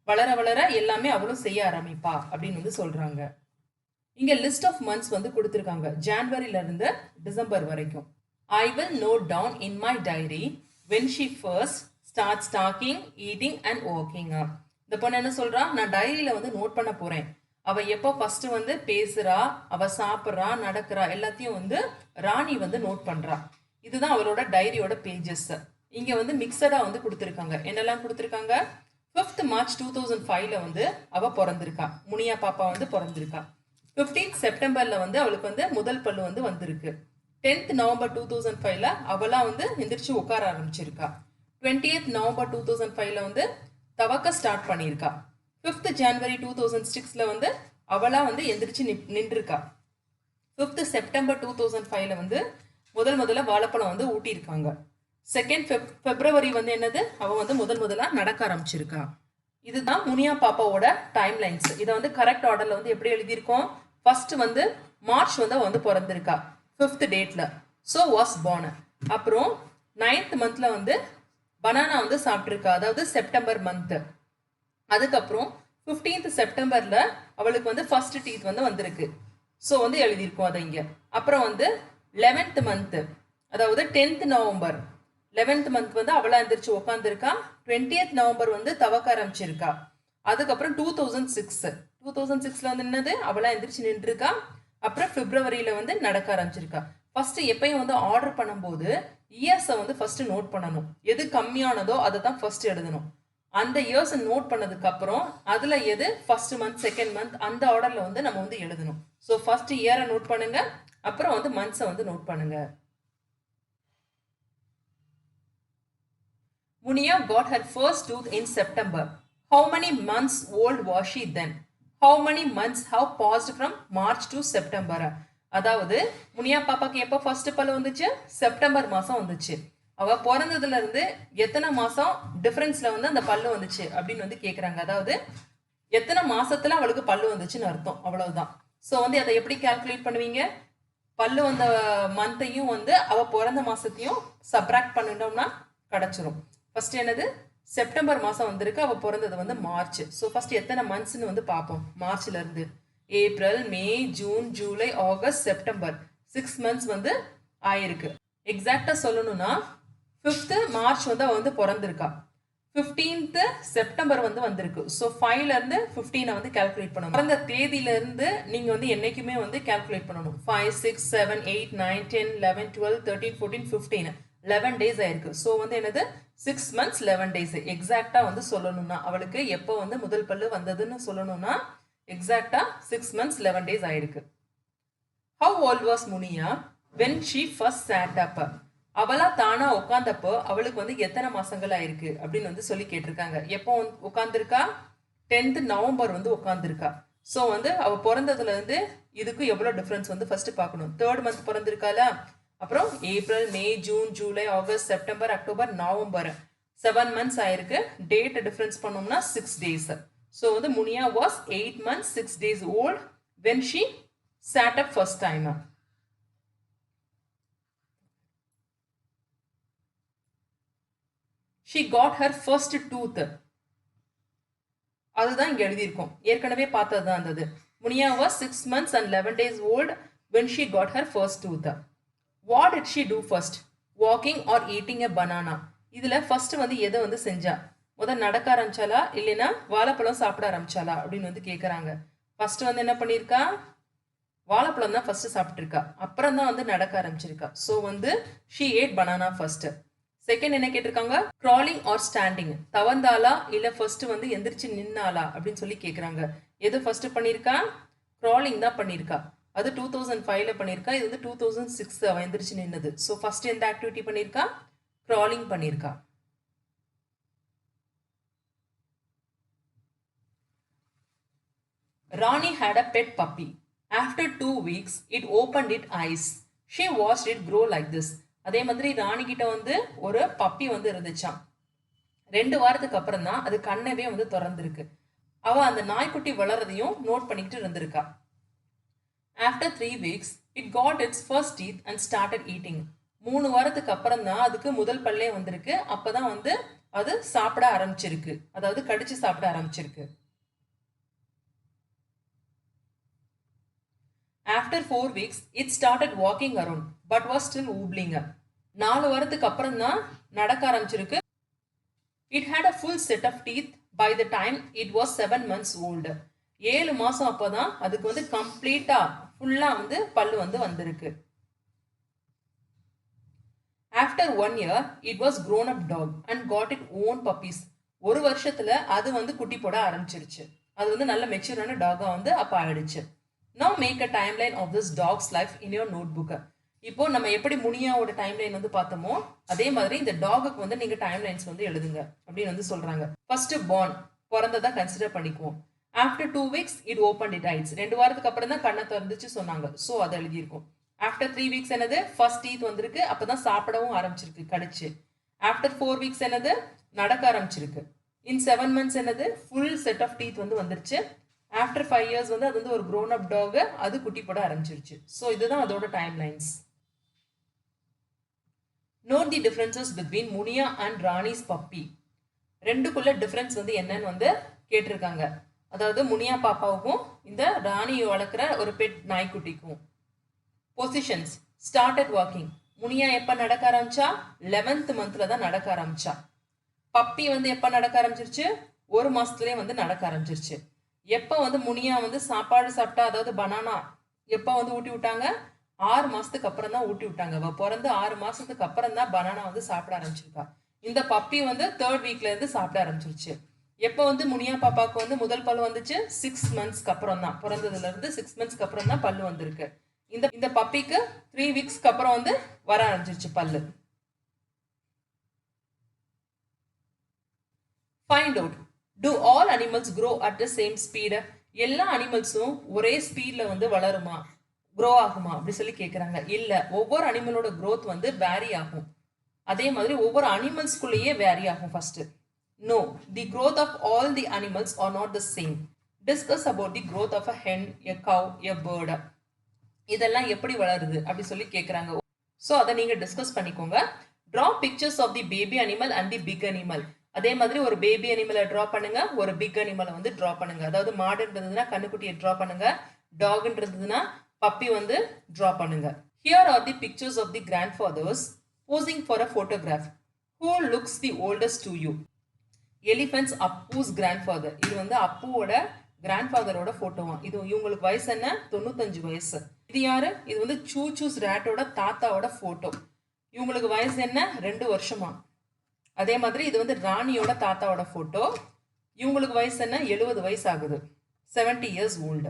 வளர வளர எல்லாமே அவளும் செய்ய ஆரம்பிப்பா அப்படின்னு வந்து சொல்கிறாங்க. இங்கே லிஸ்ட் ஆஃப் மந்த்ஸ் வந்து கொடுத்துருக்காங்க, ஜான்வரியிலேருந்து டிசம்பர் வரைக்கும். I will note down in my diary when she first starts talking, eating and walking. இந்த பொண்ணு என்ன சொல்கிறா? நான் டைரியில் வந்து நோட் பண்ண போகிறேன். அவள் எப்போ ஃபஸ்ட்டு வந்து பேசுகிறா, அவள் சாப்பிட்றா, நடக்கிறா, எல்லாத்தையும் வந்து ராணி வந்து நோட் பண்ணுறா. இதுதான் அவளோட டைரியோட பேஜஸ். இங்கே வந்து மிக்சடாக வந்து கொடுத்துருக்காங்க. என்னெல்லாம் கொடுத்துருக்காங்க? 5th March 2005 வந்து அவள் பிறந்திருக்கா. முனியா பாப்பா வந்து பிறந்திருக்கா. 15th செப்டம்பரில் வந்து அவளுக்கு வந்து முதல் பல்லு வந்து வந்திருக்கு. 10th November 2005 அவளா வந்து எந்திரிச்சு உட்கார ஆரம்பிச்சிருக்கா. 20th November 2005 வந்து தவக்க ஸ்டார்ட் பண்ணியிருக்கா. 5th January 2006 வந்து அவளா வந்து எந்திரிச்சு நின்றுருக்கா. 5th September 2005 வந்து முதல்ல வாழைப்பழம் வந்து ஊட்டியிருக்காங்க. 2nd February வந்து என்னது, அவள் வந்து முதலா நடக்க ஆரம்பிச்சிருக்கா. இதுதான் முனியா பாப்பாவோட டைம் லைன்ஸ். இதை வந்து கரெக்ட் ஆர்டர்ல வந்து எப்படி எழுதியிருக்கோம்? ஃபர்ஸ்ட் வந்து மார்ச் வந்து அவள் வந்து பிறந்திருக்கா 5th டேட்ல. So was born. அப்புறம் 9th மந்த்ல வந்து பனானா வந்து சாப்பிட்ருக்கா, அதாவது செப்டம்பர் மந்த். அதுக்கப்புறம் 15th செப்டம்பர்ல அவளுக்கு வந்து ஃபர்ஸ்ட் டீத் வந்து வந்திருக்கு. ஸோ வந்து எழுதியிருக்கோம் அதை இங்கே. அப்புறம் வந்து 11th மந்த், அதாவது 10th நவம்பர் 11th மந்த் வந்து அவளா எந்திரிச்சு உட்காந்துருக்கா. 20th நவம்பர் வந்து தவக்க ஆரம்பிச்சிருக்கா. அதுக்கப்புறம் 2006 வந்து என்னது, அவளா எந்திரிச்சு நின்றுருக்கா. அப்புறம் பிப்ரவரியில வந்து நடக்க ஆரம்பிச்சிருக்கா. ஃபர்ஸ்ட் எப்பயும் வந்து ஆர்டர் பண்ணும்போது இயர்ஸை வந்து ஃபர்ஸ்ட் நோட் பண்ணணும். எது கம்மியானதோ அதை தான் ஃபர்ஸ்ட் எழுதணும். அந்த இயர்ஸை நோட் பண்ணதுக்கு அப்புறம் அதுல எது ஃபர்ஸ்ட் மந்த், செகண்ட் மந்த், அந்த ஆர்டர்ல வந்து நம்ம வந்து எழுதணும். ஸோ ஃபர்ஸ்ட் இயரை நோட் பண்ணுங்க, அப்புறம் வந்து மந்த்ஸை வந்து நோட் பண்ணுங்க. Munia got her first tooth in September. How many months old was she then? How many months have passed from March to September? அதாவது முனியா பாப்பாக்கு எப்போ ஃபர்ஸ்ட் பல்லு வந்துச்சு? செப்டம்பர் மாதம் வந்துச்சு. அவள் பிறந்ததுல இருந்து எத்தனை மாதம் டிஃப்ரென்ஸில் வந்து அந்த பல்லு வந்துச்சு அப்படின்னு வந்து கேட்குறாங்க. அதாவது எத்தனை மாசத்துல அவளுக்கு பல்லு வந்துச்சுன்னு அர்த்தம், அவ்வளவுதான். ஸோ வந்து அதை எப்படி கால்குலேட் பண்ணுவீங்க? பல்லு வந்த மந்த்தையும் வந்து அவள் பிறந்த மாசத்தையும் சப்ராக்ட் பண்ணிட்டோம்னா கிடைச்சிரும். ஃபர்ஸ்ட் என்னது, செப்டம்பர் மாதம் வந்திருக்கு, அவள் பிறந்தது வந்து மார்ச். ஸோ ஃபர்ஸ்ட் எத்தனை மந்த்ஸ்ன்னு வந்து பார்ப்போம். மார்ச்ல இருந்து April, May, June, July, August, September 6 months வந்து ஆயிருக்கு. எக்ஸாக்டா சொல்லணும்னா 5th மார்ச் வந்து அவள் வந்து பிறந்திருக்கா. 15th செப்டம்பர் வந்து வந்திருக்கு. ஸோ 5ல இருந்து 15 வந்து கால்குலேட் பண்ணணும். அந்த தேதியில இருந்து நீங்க வந்து என்னைக்குமே வந்து கால்குலேட் பண்ணணும். 5, 6, 7, 8, 9, 10, 11, 12, 13, 14, 15 11 டேஸ் ஆயிருக்கு. ஸோ வந்து என்னது, 6 months 11 days. எக்ஸாக்டா வந்து சொல்லணும்னா அவளுக்கு எப்போ வந்து முதல் பல்லு வந்ததுன்னு சொல்லணும்னா எக்ஸாக்டா 6 months 11 days ஆயிருக்கு. How old was Munia when she first sat up? அவளா தானா உட்காந்தப்போ அவளுக்கு வந்து எத்தனை மாசங்கள் ஆயிருக்கு அப்படின்னு வந்து சொல்லி கேட்டிருக்காங்க. எப்போ உட்காந்துருக்கா? 10th நவம்பர் வந்து உட்காந்துருக்கா. ஸோ வந்து அவ பிறந்ததுல இருந்து இதுக்கு எவ்வளவு டிஃபரன்ஸ் வந்து ஃபர்ஸ்ட் பார்க்கணும். 3rd month பிறந்திருக்கால, அப்புறம் April, May, June, July, August, September, October, November 7 months ஆயிருக்கு. டேட் டிஃபரன்ஸ் பண்ணோம்னா 6 days. ஸோ வந்து Muniya was 8 months 6 days old when she sat up first time. She got her first tooth. அதுதான் இங்க எழுதியிருக்கோம், ஏற்கனவே பார்த்ததுதான் இருந்தது. முனியா was 6 months and 11 days old when she got her first tooth. What did she do first? Walking or eating a banana? இதுல first வந்து எதை வந்து செஞ்சா? முதல் நடக்க ஆரம்பிச்சாலா இல்லைன்னா வாழைப்பழம் சாப்பிட ஆரம்பிச்சாலா அப்படின்னு வந்து கேட்குறாங்க. ஃபர்ஸ்ட் வந்து என்ன பண்ணியிருக்கா? வாழைப்பழம் தான் ஃபர்ஸ்ட் சாப்பிட்ருக்கா, அப்புறம் தான் வந்து நடக்க ஆரம்பிச்சிருக்கா. ஸோ வந்து she ate banana first. Second என்ன கேட்டிருக்காங்க? crawling or standing, தவந்தாளா இல்ல ஃபர்ஸ்ட் வந்து எந்திரிச்சு நின்னாலா அப்படின்னு சொல்லி கேட்குறாங்க. எது ஃபர்ஸ்ட் பண்ணியிருக்கா? crawling தான் பண்ணியிருக்கா. அது 2005ல பண்ணியிருக்கா. இது வந்து 2006 அவ எந்திரிச்சு நின்னது. ஸோ ஃபர்ஸ்ட் எந்த ஆக்டிவிட்டி பண்ணியிருக்கா? crawling பண்ணியிருக்கா. Rani had a pet puppy. After 2 weeks, it opened its eyes. She watched it grow like this. அதே மாதிரி ராணி கிட்ட வந்து ஒரு பப்பி வந்து இருந்துச்சான். 2 வாரத்துக்கு அப்புறம் தான் அது கண்ணவே வந்து திறந்திருக்கு. அவ அந்த நாய்க்குட்டி வளர்றதையும் நோட் பண்ணிக்கிட்டு இருந்திருக்கா. After 3 weeks, it got its first teeth and started eating. 3 வாரத்துக்கு அப்புறம் தான் அதுக்கு முதல் பல்லே வந்திருக்கு. அப்பதான் வந்து அது சாப்பிட ஆரம்பிச்சிருக்கு, அதாவது கடிச்சு சாப்பிட ஆரம்பிச்சிருக்கு. After 4 weeks, it started walking around, but was still wobbling. 4 வாரத்துக்கு அப்புறம் தான் நடக்க ஆரம்பிச்சிருக்கு. It had a full set of teeth by the time it was 7 months old. 7 மாசம் அப்பதான் அதுக்கு வந்து கம்ப்ளீட்டா ஃபுல்லா வந்து பல்லு வந்து வந்திருக்கு. After 1 year it was grown up dog and got it own puppies. ஒரு வருஷத்துல அது வந்து குட்டி போட ஆரம்பிச்சிருச்சு. அது வந்து நல்ல மெச்சூரான டாகா வந்து அப்ப ஆயிடுச்சு. Now make a timeline of this dog's life in your notebook. இப்போ நம்ம எப்படி முனியாவோட டைம்லைன் வந்து பார்த்தோமோ அதே மாதிரி இந்த டாகுக்கு வந்து நீங்க டைம்லைன்ஸ் வந்து எழுதுங்க அப்படின்னு வந்து சொல்றாங்க. ஃபர்ஸ்ட் born பிறந்ததா கன்சிடர் பண்ணிக்குவோம். After 2 weeks it opened its eyes. 2 வாரத்துக்கு அப்புறம் தான் கண்ணை திறந்துச்சு சொன்னாங்க. ஸோ அதை எழுதியிருக்கும். ஆஃப்டர் 3 weeks என்னது ஃபர்ஸ்ட் டீத் வந்திருக்கு, அப்பதான் சாப்பிடவும் ஆரம்பிச்சிருக்கு கடிச்சு. ஆஃப்டர் 4 weeks என்னது நடக்க ஆரம்பிச்சிருக்கு. இன் 7 months என்னது ஃபுல் செட் ஆஃப் டீத் வந்து வந்துருச்சு. ஆஃப்டர் 5 years வந்து அது வந்து ஒரு grown up டாக், அது குட்டி போட ஆரம்பிச்சிருச்சு. ஸோ இதுதான் அதோட time lines. Note the differences between Muniya and Rani's puppy. ரெண்டுக்குள்ள டிஃபரன்ஸ் வந்து என்னன்னு வந்து கேட்டிருக்காங்க. அதாவது முனியா பாப்பாவுக்கும் இந்த ராணியை வளர்க்குற ஒரு பெட் நாய்க்குட்டிக்கும். Positions started walking. முனியா எப்ப நடக்க ஆரம்பிச்சா 11th monthல தான் நடக்க ஆரம்பிச்சா. பப்பி வந்து எப்ப நடக்க ஆரம்பிச்சிருச்சு 1 மாசத்துலயே வந்து நடக்க ஆரம்பிச்சிருச்சு. எப்ப வந்து முனியா வந்து சாப்பாடு சாப்பிட்டா, அதாவது பனானா எப்ப வந்து ஊட்டி விட்டாங்க 6 மாசத்துக்கு அப்புறம் தான் ஊட்டி விட்டாங்க. அவ பிறந்து 6 மாசத்துக்கு அப்புறம் தான் பனானா வந்து சாப்பிட ஆரம்பிச்சிருக்கா. இந்த பப்பி வந்து 3rd weekல இருந்து சாப்பிட ஆரம்பிச்சிருச்சு. எப்போ வந்து முனியா பாப்பாவுக்கு வந்து முதல் பல்லு வந்துச்சு 6 monthsக்கு அப்புறம் தான், பிறந்ததுல இருந்து 6 monthsக்கு அப்புறம் தான் பல்லு வந்திருக்கு. இந்த பப்பிக்கு 3 weeksக்கு அப்புறம் வந்து வர ஆரம்பிச்சிருச்சு பல்லு. Find out, to all animals grow at the same speed? எல்லா அனிமல்ஸும் ஒரே ஸ்பீட்ல வந்து வளருமா, க்ரோ ஆகுமா அப்படி சொல்லி கேட்குறாங்க. இல்ல, ஒவ்வொரு அனிமலோட க்ரோத் வந்து வேரி ஆகும். அதே மாதிரி ஒவ்வொரு அனிமல்ஸ்குள்ளேயே வேரி ஆகும். First no, the growth of all the animals are not the same. Discuss about the growth of a hen, a cow, a bird. இதெல்லாம் எப்படி வளருது அப்படி சொல்லி கேட்குறாங்க. ஸோ அதை நீங்க டிஸ்கஸ் பண்ணிக்கோங்க. Draw pictures of the baby animal and the big animal. அதே மாதிரி ஒரு பேபி அனிமலை ட்ரா பண்ணுங்க, ஒரு பிக் அனிமலை வந்து ட்ரா பண்ணுங்க. அதாவது மாடு இருந்ததுன்னா கண்ணுக்குட்டியை ட்ரா பண்ணுங்க, டாக் இருந்ததுன்னா பப்பி வந்து ட்ரா பண்ணுங்க. Here are the pictures of the grandfathers posing for a photograph. Who looks the oldest to you? Elephant's Appu's grandfather. இது வந்து அப்புவோட கிராண்ட்ஃபாதரோட போட்டோவா. இது இவங்களுக்கு வயசு என்ன 95 வயசு. இது யாரு? இது வந்து சூச்சூஸ் ரேட்டோட தாத்தாவோட போட்டோ. இவங்களுக்கு வயசு என்ன 2 வருஷமா. அதே மாதிரி இது வந்து ராணியோட தாத்தாவோட போட்டோ. இவங்களுக்கு வயசு என்ன 70 வயசு ஆகுது, 70 years old.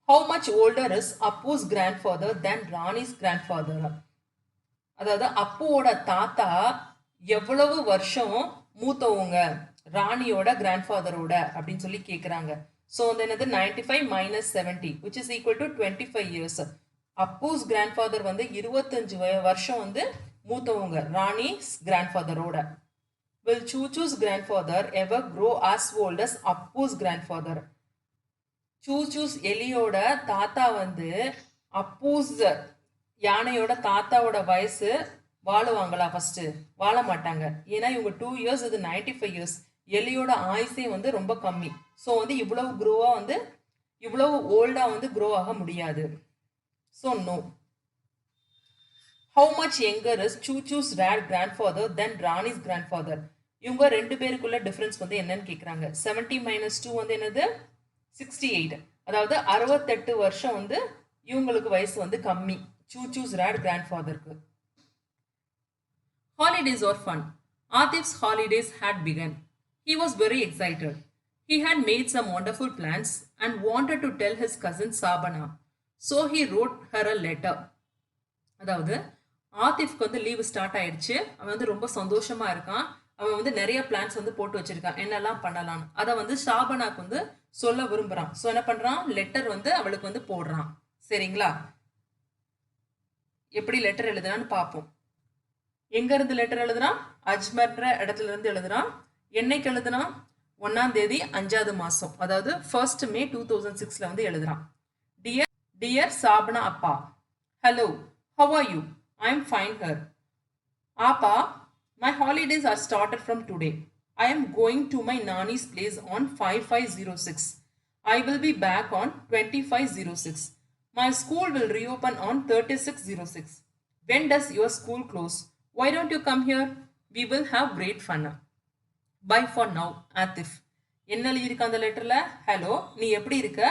How much older is Appu's grandfather than Rani's grandfather? அதாவது அப்புவோட தாத்தா எவ்வளவு வருஷம் மூத்தவங்க ராணியோட கிராண்ட்ஃபாதரோட அப்படின்னு சொல்லி கேட்குறாங்க. ஸோ வந்து என்னது 95 minus 70 which is equal to 25 years. அப்புஸ் grandfather வந்து 25 வருஷம் வந்து மூத்தவங்க Rani's கிராண்ட்ஃபாதரோட. Will Chuchu's grandfather ever grow as old as Appu's grandfather? சூச்சூஸ் எலியோட தாத்தா வந்து அப்பூஸ் யானையோட தாத்தாவோட வயசு வாழுவாங்களா? ஃபர்ஸ்ட் வாழ மாட்டாங்க. ஏன்னா இவங்க 2 years, இது 95 years. எலியோட ஆயுசே வந்து ரொம்ப கம்மி. ஸோ வந்து இவ்வளவு க்ரோவா வந்து இவ்வளவு ஓல்டா வந்து க்ரோ ஆக முடியாது. So no. How much younger is Chuchu's great grandfather then Rani's grandfather? இவங்க 2 பேருக்குள்ள டிஃபரன்ஸ் வந்து என்னன்னு கேட்குறாங்க. 70 minus 2 வந்து என்னது 68. அதாவது 68 வருஷம் வந்து இவங்களுக்கு வயசு வந்து கம்மி சூச்சூஸ் rate கிராண்ட்ஃபாதருக்கு. Holidays are fun. Atif's holidays had begun. He was very excited. He had made some wonderful plans and wanted to tell his cousin Sabana. So he wrote her a letter. அதாவது ஆதிஃப்க்கு வந்து leave start ஆயிடுச்சு. அவன் வந்து ரொம்ப சந்தோஷமா இருக்கான். அவன் வந்து நிறைய பிளான்ஸ் வந்து போட்டு வச்சிருக்கான், என்னெல்லாம் பண்ணலாம்னு. அதை வந்து ஷாபனாக்கு வந்து சொல்ல விரும்புறான். ஸோ என்ன பண்றான், லெட்டர் வந்து அவளுக்கு வந்து போடுறான். சரிங்களா? எப்படி லெட்டர் எழுதுறான்னு பார்ப்போம். எங்க இருந்து லெட்டர் எழுதுறான்? அஜ்மர்ன்ற இடத்துல இருந்து எழுதுறான். என்னைக்கு எழுதுறான்? 1ஆம் தேதி 5வது மாசம், அதாவது 1st May 2006 வந்து எழுதுறான். டியர் சாபனா அப்பா, hello, how are you? I am fine her. ஆப்பா, my holidays are started from today. I am going to my Nani's place on 5506. I will be back on 2506. My school will reopen on 3606. When does your school close? Why don't you come here? We will have great fun. Bye for now, Atif. என்ன எழுதியிருக்க அந்த லெட்டர்ல? Hello, நீ எப்படி இருக்க?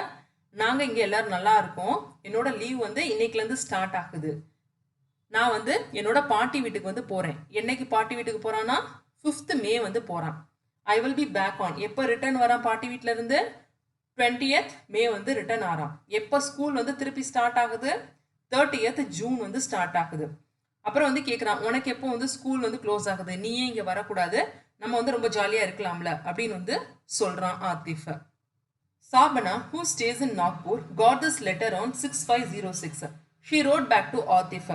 நாங்க இங்க எல்லாரும் நல்லா இருக்கோம். என்னோட லீவ் வந்து இன்னைக்குல இருந்து ஸ்டார்ட் ஆகுது. நான் வந்து என்னோட பாட்டி வீட்டுக்கு வந்து போகிறேன். என்னைக்கு பாட்டி வீட்டுக்கு போகிறான்னா 5th மே வந்து போகிறான். I will be back on. எப்போ ரிட்டர்ன் வரான் பாட்டி வீட்டில் இருந்து? 20th மே வந்து ரிட்டர்ன் ஆகிறான். எப்போ ஸ்கூல் வந்து திருப்பி ஸ்டார்ட் ஆகுது? 30th ஜூன் வந்து ஸ்டார்ட் ஆகுது. அப்புறம் வந்து கேட்குறான், உனக்கு எப்போ வந்து ஸ்கூல் வந்து க்ளோஸ் ஆகுது, நீயே இங்கே வரக்கூடாது, நம்ம வந்து ரொம்ப ஜாலியாக இருக்கலாம்ல அப்படின்னு வந்து சொல்கிறான் Aatif. சாபனா, who stays in Nagpur, got this letter on 6506. She wrote back to Atif.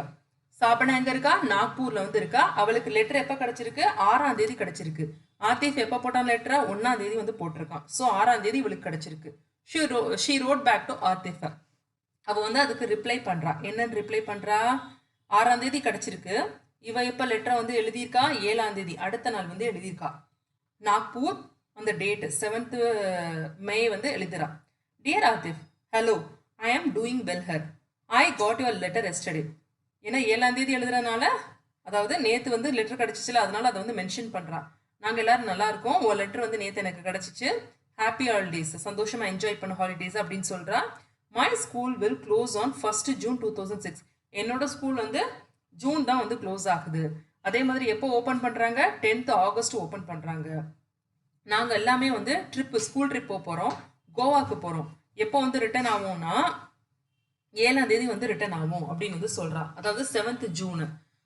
சாபனா எங்க இருக்கா? நாக்பூர்ல வந்து இருக்கா. அவளுக்கு லெட்டர் எப்போ கிடைச்சிருக்கு? 6ஆம் தேதி கிடைச்சிருக்கு. ஆத்திஃப் எப்போ போட்டான் லெட்டரை? 1ஆம் தேதி வந்து போட்டிருக்கான். ஸோ 6ஆம் தேதி இவளுக்கு கிடைச்சிருக்கு. She wrote back to Aatif. அவ வந்து அதுக்கு ரிப்ளை பண்றா. என்னன்னு ரிப்ளை பண்றா? 6ஆம் தேதி கிடைச்சிருக்கு. இவ எப்போ லெட்டரை வந்து எழுதியிருக்கா? 7ஆம் தேதி, அடுத்த நாள் வந்து எழுதியிருக்கா. நாக்பூர் அந்த டேட் 7th மே வந்து எழுதுறா. Dear Aatif, hello, I am doing well here. I got your letter yesterday. ஏன்னா 7ஆம் தேதி எழுதுறதுனால, அதாவது நேற்று வந்து லெட்டர் கிடச்சிச்சுல, அதனால அதை வந்து மென்ஷன் பண்ணுறான். நாங்கள் எல்லாரும் நல்லா இருக்கோம், ஒரு லெட்டர் வந்து நேற்று எனக்கு கிடச்சிச்சு, ஹாப்பி ஹாலிடேஸ், சந்தோஷமாக என்ஜாய் பண்ண ஹாலிடேஸ் அப்படின்னு சொல்கிறா. My school will close on 1st June 2006. என்னோட ஸ்கூல் வந்து ஜூன் தான் வந்து க்ளோஸ் ஆகுது. அதே மாதிரி எப்போ ஓப்பன் பண்ணுறாங்க? 10th ஆகஸ்ட் ஓப்பன் பண்ணுறாங்க. நாங்கள் எல்லாமே வந்து ஸ்கூல் ட்ரிப் போகிறோம், கோவாக்கு போகிறோம். எப்போ வந்து ரிட்டர்ன் ஆகும்னா 7ஆம் தேதி வந்து ரிட்டர்ன் ஆகும் அப்படின்னு வந்து சொல்றா. அதாவது 7th June.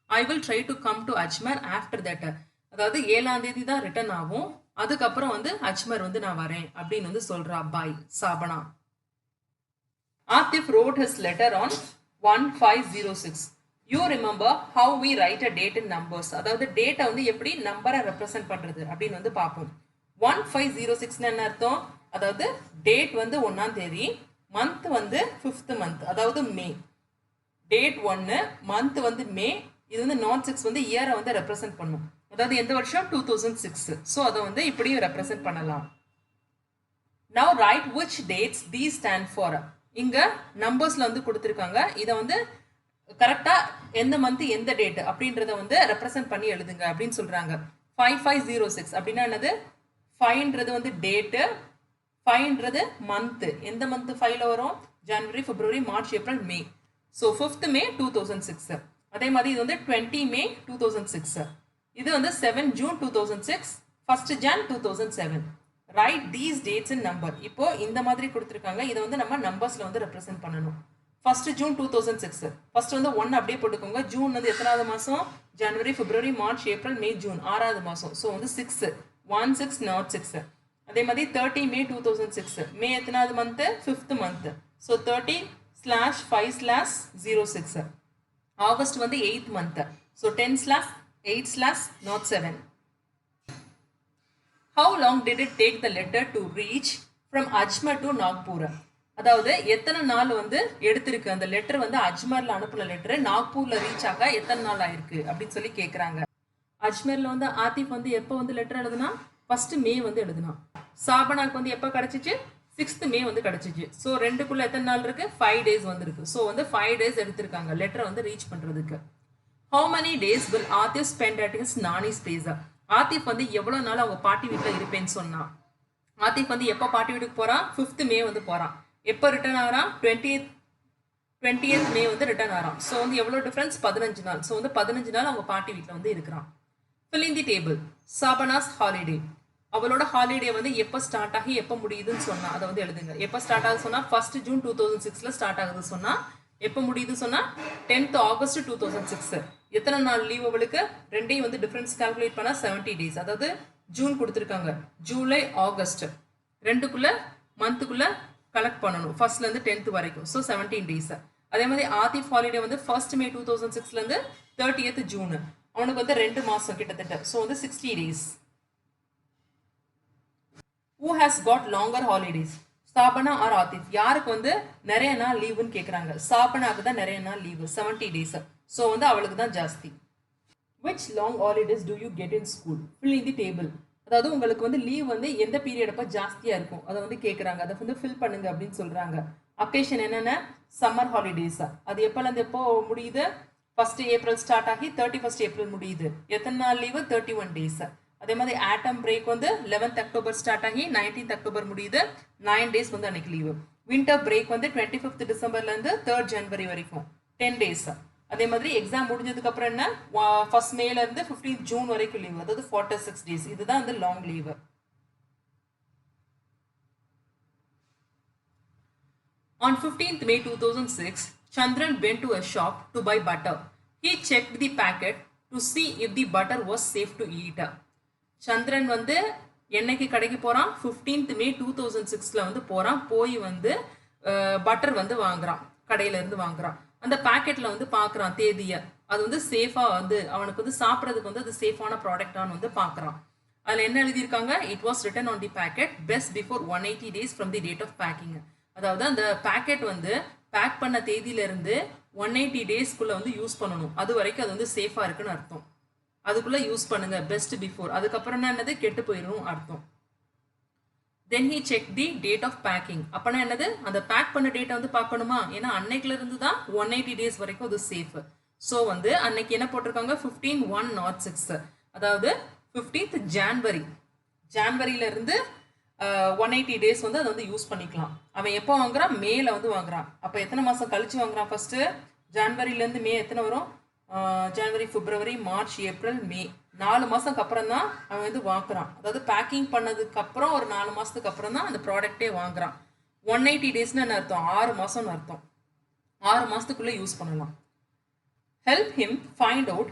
I will try to come to Ajmer after that. அதாவது 7ஆம் தேதி தான் ரிட்டர்ன் ஆகும், அதுக்கப்புறம் வந்து அஜ்மர் வந்து நான் வரேன் அப்படின்னு வந்து சொல்றா பாய் சாபனா. Aatif wrote his letter on 1506. You remember how we write a date in numbers. அதாவது டேட்டை வந்து எப்படி நம்பரை ரெப்ரசென்ட் பண்றது அப்படின்னு வந்து பார்ப்போம். 1506 என்ன அர்த்தம்? அதாவது டேட் வந்து 1ஆம் தேதி, மந்த் வந்து 5th மந்த், அதாவது மே. டேட் 1, மந்த் வந்து மே. இது வந்து நாட் 6 வந்து இயரை வந்து ரெப்ரசென்ட் பண்ணும். அதாவது எந்த வருஷம்? 2006. ஸோ அதை வந்து இப்படியும் ரெப்ரசென்ட் பண்ணலாம். Now right which dates these stand for. இங்க நம்பர்ஸ்ல வந்து கொடுத்துருக்காங்க. இதை வந்து கரெக்டா எந்த மந்த் எந்த டேட் அப்படின்றத வந்து ரெப்ரசென்ட் பண்ணி எழுதுங்க அப்படின்னு சொல்றாங்க. 5506 அப்படின்னா என்னது? 5ன்றது வந்து டேட்டு, 5ன்றது மந்த். எந்த மந்த் 5ல வரும்? ஜனவரி, பிப்ரவரி, மார்ச், ஏப்ரல், மே. ஸோ 5th மே 2006. அதே மாதிரி இது வந்து 20 மே 2006. இது வந்து 7 June 2006, 1st Jan 2007. Right these dates in number. இப்போ இந்த மாதிரி கொடுத்துருக்காங்க, இதை வந்து நம்ம நம்பர்ஸ்ல வந்து ரெப்ரசென்ட் பண்ணணும். 1st June 2006. ஃபர்ஸ்ட் வந்து 1 அப்படியே போட்டுக்கோங்க. ஜூன் வந்து எத்தனாவது மாதம்? ஜனவரி, பிப்ரவரி, மார்ச், ஏப்ரல், மே, ஜூன், 6வது மாதம். ஸோ வந்து 6, 1606. அதே மாதிரி 30 மே 2006. மே எத்தனாவது month? 5th month. So 30/5/06. August வந்து 8th month. So 10/8/07. How long did it take the letter to reach from Ajmer to Nagpur? அதாவது எத்தனை நாள் வந்து எடுத்திருக்கு அந்த லெட்டர் வந்து அஜ்மர்ல அனுப்புன லெட்டர் நாக்பூர்ல ரீச் ஆக எத்தனை நாள் ஆயிருக்கு அப்படின்னு சொல்லி கேட்குறாங்க. அஜ்மர்ல வந்து ஆத்திஃப் வந்து எப்போ வந்து லெட்டர் எழுதுனா? 1st மே வந்து எழுதுனா. சாபனாக்கு வந்து எப்போ கிடைச்சிச்சு? 6th மே வந்து கிடைச்சிச்சு. ஸோ ரெண்டுக்குள்ள எத்தனை நாள் இருக்கு? 5 days வந்து இருக்கு. ஸோ வந்து 5 days எடுத்திருக்காங்க லெட்டரை வந்து ரீச் பண்றதுக்கு. How many days will Atif spend at his Nani's place? Aatif வந்து எவ்வளோ நாள் அவங்க பாட்டி வீட்டில் இருப்பேன்னு சொன்னா. ஆத்திஃப் வந்து எப்போ பாட்டி வீட்டுக்கு போறான்? 5th மே வந்து போறான். எப்போ ரிட்டர்ன் ஆகிறான்? 20th மே வந்து ரிட்டர்ன் ஆகிறான். ஸோ வந்து எவ்வளோ டிஃப்ரென்ஸ்? 15 நாள். ஸோ வந்து 15 நாள் அவங்க பாட்டி வீட்டில் வந்து இருக்கிறான். fill in the table. Shabana's holiday. அவளோட ஹாலிடே வந்து எப்போ ஸ்டார்ட் ஆகி எப்போ முடியுதுன்னு சொன்னா அதை வந்து எழுதுங்க. எப்போ ஸ்டார்ட் ஆகுது சொன்னா 1st June 2006 ஸ்டார்ட் ஆகுது சொன்னா, எப்போ முடியுது சொன்னா 10th ஆகஸ்ட் 2006. எத்தனை நாள் லீவ் அவளுக்கு? ரெண்டையும் வந்து டிஃபரன்ஸ் கால்குலேட் பண்ணா 70 days. அதாவது ஜூன் கொடுத்துருக்காங்க, ஜூலை, ஆகஸ்ட் ரெண்டுக்குள்ள மந்த்துக்குள்ள கலெக்ட் பண்ணணும், 1st இருந்து 10th வரைக்கும். So 17 days. அதே மாதிரி ஆத்திஃப் ஹாலிடே வந்து 1st May 2006 இருந்து 30th June. அவனுக்கு வந்து 2 மாசம் கிட்டத்தட்ட. ஸோ வந்து 60 days. Who has got longer holidays? Shabana or Aatif? யாருக்கு வந்து நிறைய நாள் லீவுன்னு கேட்குறாங்க. சாபனாக்கு தான் நிறைய நாள் லீவு, 70 days. ஸோ வந்து அவளுக்கு தான் ஜாஸ்தி. Which long holidays do you get in school? Fill in the table. அதாவது உங்களுக்கு வந்து லீவ் வந்து எந்த பீரியட் அப்போ ஜாஸ்தியாக இருக்கும் அதை வந்து கேட்குறாங்க. அதை வந்து ஃபில் பண்ணுங்க அப்படின்னு சொல்கிறாங்க. அக்கேஷன் என்னென்ன? Summer holidays. அது எப்போலேருந்து எப்போ முடியுது? 1st April ஸ்டார்ட் ஆகி 31st April முடியுது. எத்தனை நாள் லீவு? 31 days. அதே மாதிரி ஆட்டம் பிரேக் வந்து 11th October ஸ்டார்ட் ஆகி 19th October முடியுது, 9 days வந்து அன்னைக்கு லீவு. வின்டர் பிரேக் வந்து 25th Decemberலேருந்து 3rd January வரைக்கும் 10 days. அதே மாதிரி எக்ஸாம் முடிஞ்சதுக்கு அப்புறம் என்ன, ஃபர்ஸ்ட் மேல இருந்து 15th ஜூன் வரைக்கும் லீவ், அதாவது 46 days. இதுதான் வந்து long leave. On 15th May 2006, Chandran went to a shop to buy butter. He checked the packet to see if the butter was safe to eat. சந்திரன் வந்து என்னைக்கு கடைக்கு போகிறான், 15th May 2006 வந்து போகிறான். போய் வந்து பட்டர் வந்து வாங்குறான், கடையிலேருந்து வாங்குறான். அந்த பேக்கெட்டில் வந்து பார்க்குறான் தேதியை, அது வந்து சேஃபாக வந்து அவனுக்கு வந்து சாப்பிட்றதுக்கு வந்து அது சேஃபான ப்ராடக்டானு வந்து பார்க்குறான். அதில் என்ன எழுதியிருக்காங்க, it was written on the packet best before 180 days from the date of packing. அதாவது அந்த பேக்கெட் வந்து பேக் பண்ண தேதியிலேருந்து 180 daysக்குள்ளே வந்து யூஸ் பண்ணணும். அது வரைக்கும் அது வந்து சேஃபாக இருக்குன்னு அர்த்தம். அதுக்குள்ளே யூஸ் பண்ணுங்க, பெஸ்ட் பிஃபோர். அதுக்கப்புறம் என்னது, கெட்டு போயிடும் அர்த்தம். Then he check the date of packing. அப்போனா என்னது, அந்த பேக் பண்ண டேட்டை வந்து பார்க்கணுமா, ஏன்னா அன்னைக்குல இருந்து தான் 180 days வரைக்கும் அது சேஃப். ஸோ வந்து அன்னைக்கு என்ன போட்டிருக்காங்க, 15/1/06, அதாவது 15th January. ஜான்வரியிலேருந்து 180 days வந்து அதை வந்து யூஸ் பண்ணிக்கலாம். அவன் எப்போ வாங்குறான், மேல வந்து வாங்குறான். அப்போ எத்தனை மாதம் கழிச்சு வாங்குறான், ஃபர்ஸ்ட்டு ஜான்வரியிலேருந்து மே எத்தனை வரும், ஜனவரி, பிப்ரவரி, மார்ச், ஏப்ரல், மே, 4 மாதத்துக்கு அப்புறம் தான் அவன் வந்து வாங்குறான். அதாவது பேக்கிங் பண்ணதுக்கு அப்புறம் ஒரு 4 மாதத்துக்கு அப்புறம் தான் அந்த ப்ராடக்டே வாங்குறான். 180 daysன்னு என்ன அர்த்தம், 6 மாதம்னு அர்த்தம். 6 மாதத்துக்குள்ளே யூஸ் பண்ணலாம். Help him find out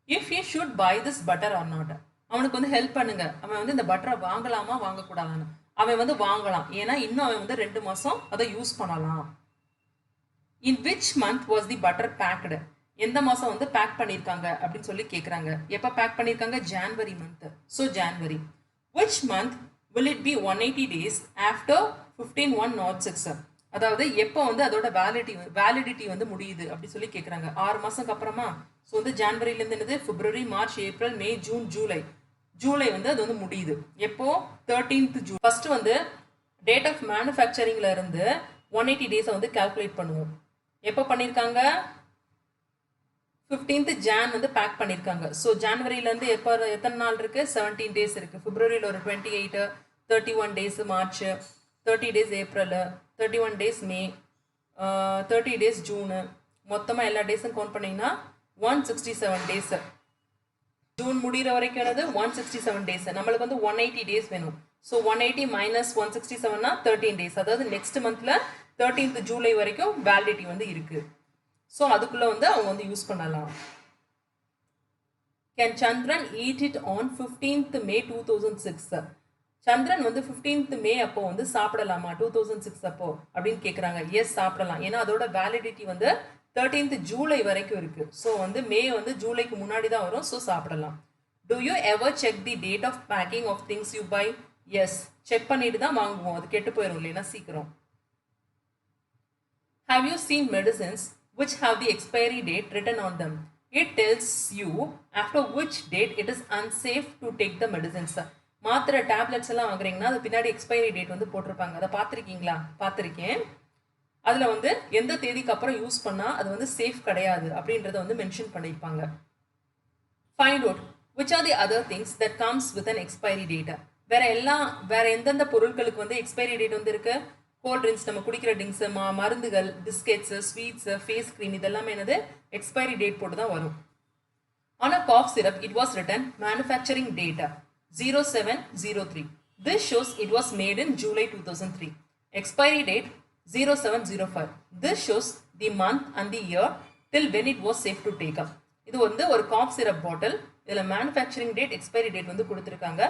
if he should buy this butter or not. அவனுக்கு வந்து ஹெல்ப் பண்ணுங்க, அவன் வந்து இந்த பட்டரை வாங்கலாமா வாங்கக்கூடாதான்னு. அவன் வந்து வாங்கலாம், ஏன்னா இன்னும் அவன் வந்து 2 மாதம் அதை யூஸ் பண்ணலாம். In which month was the butter packed, எந்த மாதம் வந்து பேக் பண்ணியிருக்காங்க அப்படின்னு சொல்லி கேட்குறாங்க. எப்போ பேக் பண்ணியிருக்காங்க, January month. So January. Which month will it be 180 days after 15/1/06, அதாவது எப்போ வந்து அதோட வேலிடிட்டி வந்து முடியுது அப்படி சொல்லி கேட்குறாங்க. 6 மாதத்துக்கு அப்புறமா. ஸோ வந்து ஜான்வரியிலேருந்து என்னது, பிப்ரவரி, March, April, May, June, July வந்து அது வந்து முடியுது. எப்போ, 13th ஜூன். ஃபர்ஸ்ட் வந்து டேட் ஆஃப் மேனுஃபேக்சரிங்ல இருந்து 180 days வந்து கால்குலேட் பண்ணுவோம். எப்போ பண்ணியிருக்காங்க, 15th Jan வந்து பேக் பண்ணியிருக்காங்க. ஸோ ஜான்வரியிலேருந்து எப்போ எத்தனை நாள் இருக்குது, 17 days இருக்குது. பிப்ரவரியில் ஒரு 28, 31 days March, 30 days April, 31 days மே, 30 days ஜூனு, மொத்தமாக எல்லா டேஸும் கவுண்ட் பண்ணிங்கன்னா 167 days. ஜூன் முடிகிற வரைக்கும் என்னது, 167 days. நம்மளுக்கு வந்து 180 days வேணும். So 180 minus 167னா 13 days. அதாவது நெக்ஸ்ட் மந்தில் 13th ஜூலை வரைக்கும் வேலிடிட்டி வந்து இருக்குது. ஸோ அதுக்குள்ளே வந்து அவங்க வந்து யூஸ் பண்ணலாம். Can Chandran eat it on 15th May 2006. சந்திரன் வந்து 15th May அப்போ வந்து சாப்பிடலாமா, 2006 அப்போ அப்படின்னு கேட்குறாங்க. எஸ், சாப்பிடலாம். ஏன்னா அதோட வேலிடிட்டி வந்து 13th ஜூலை வரைக்கும் இருக்கு. ஸோ வந்து மே வந்து ஜூலைக்கு முன்னாடி தான் வரும். ஸோ சாப்பிடலாம். Do you ever check the date of packing of things you buy? Yes, check பண்ணிட்டு தான் வாங்குவோம், அது கெட்டு போயிடும் இல்லைன்னா சீக்கிரம். Have you seen medicines which have the expiry date written on them? It tells you after which date it is unsafe to take the medicines. மாத்திரை tablets எல்லாம் வாங்குறீங்கன்னா அது பின்னாடி எக்ஸ்பைரி டேட் வந்து போட்டிருப்பாங்க. அதை பார்த்துருக்கீங்களா? பார்த்துருக்கேன். அதில் வந்து எந்த தேதிக்கு அப்புறம் யூஸ் பண்ணால் அது வந்து சேஃப் கிடையாது அப்படின்றத வந்து மென்ஷன் பண்ணியிருப்பாங்க. Find out which are the other things that comes with an expiry date. வேற எந்தெந்த பொருட்களுக்கு வந்து எக்ஸ்பைரி டேட் வந்து இருக்கு? கோல்ட் ட்ரிங்க்ஸ், நம்ம குடிக்கிற ட்ரிங்க்ஸ், மருந்துகள், பிஸ்கெட்ஸ், ஸ்வீட்ஸ், ஃபேஸ் க்ரீம், இதெல்லாமே என்னது எக்ஸ்பைரி டேட் போட்டு தான் வரும். On a cough syrup, it was written manufacturing date 0703. This shows it was made in July 2003. Expiry date 0705. This shows the month and the year till when it was safe to take up. இது வந்து ஒரு cough syrup பாட்டில். இதில் manufacturing date, expiry date வந்து கொடுத்துருக்காங்க.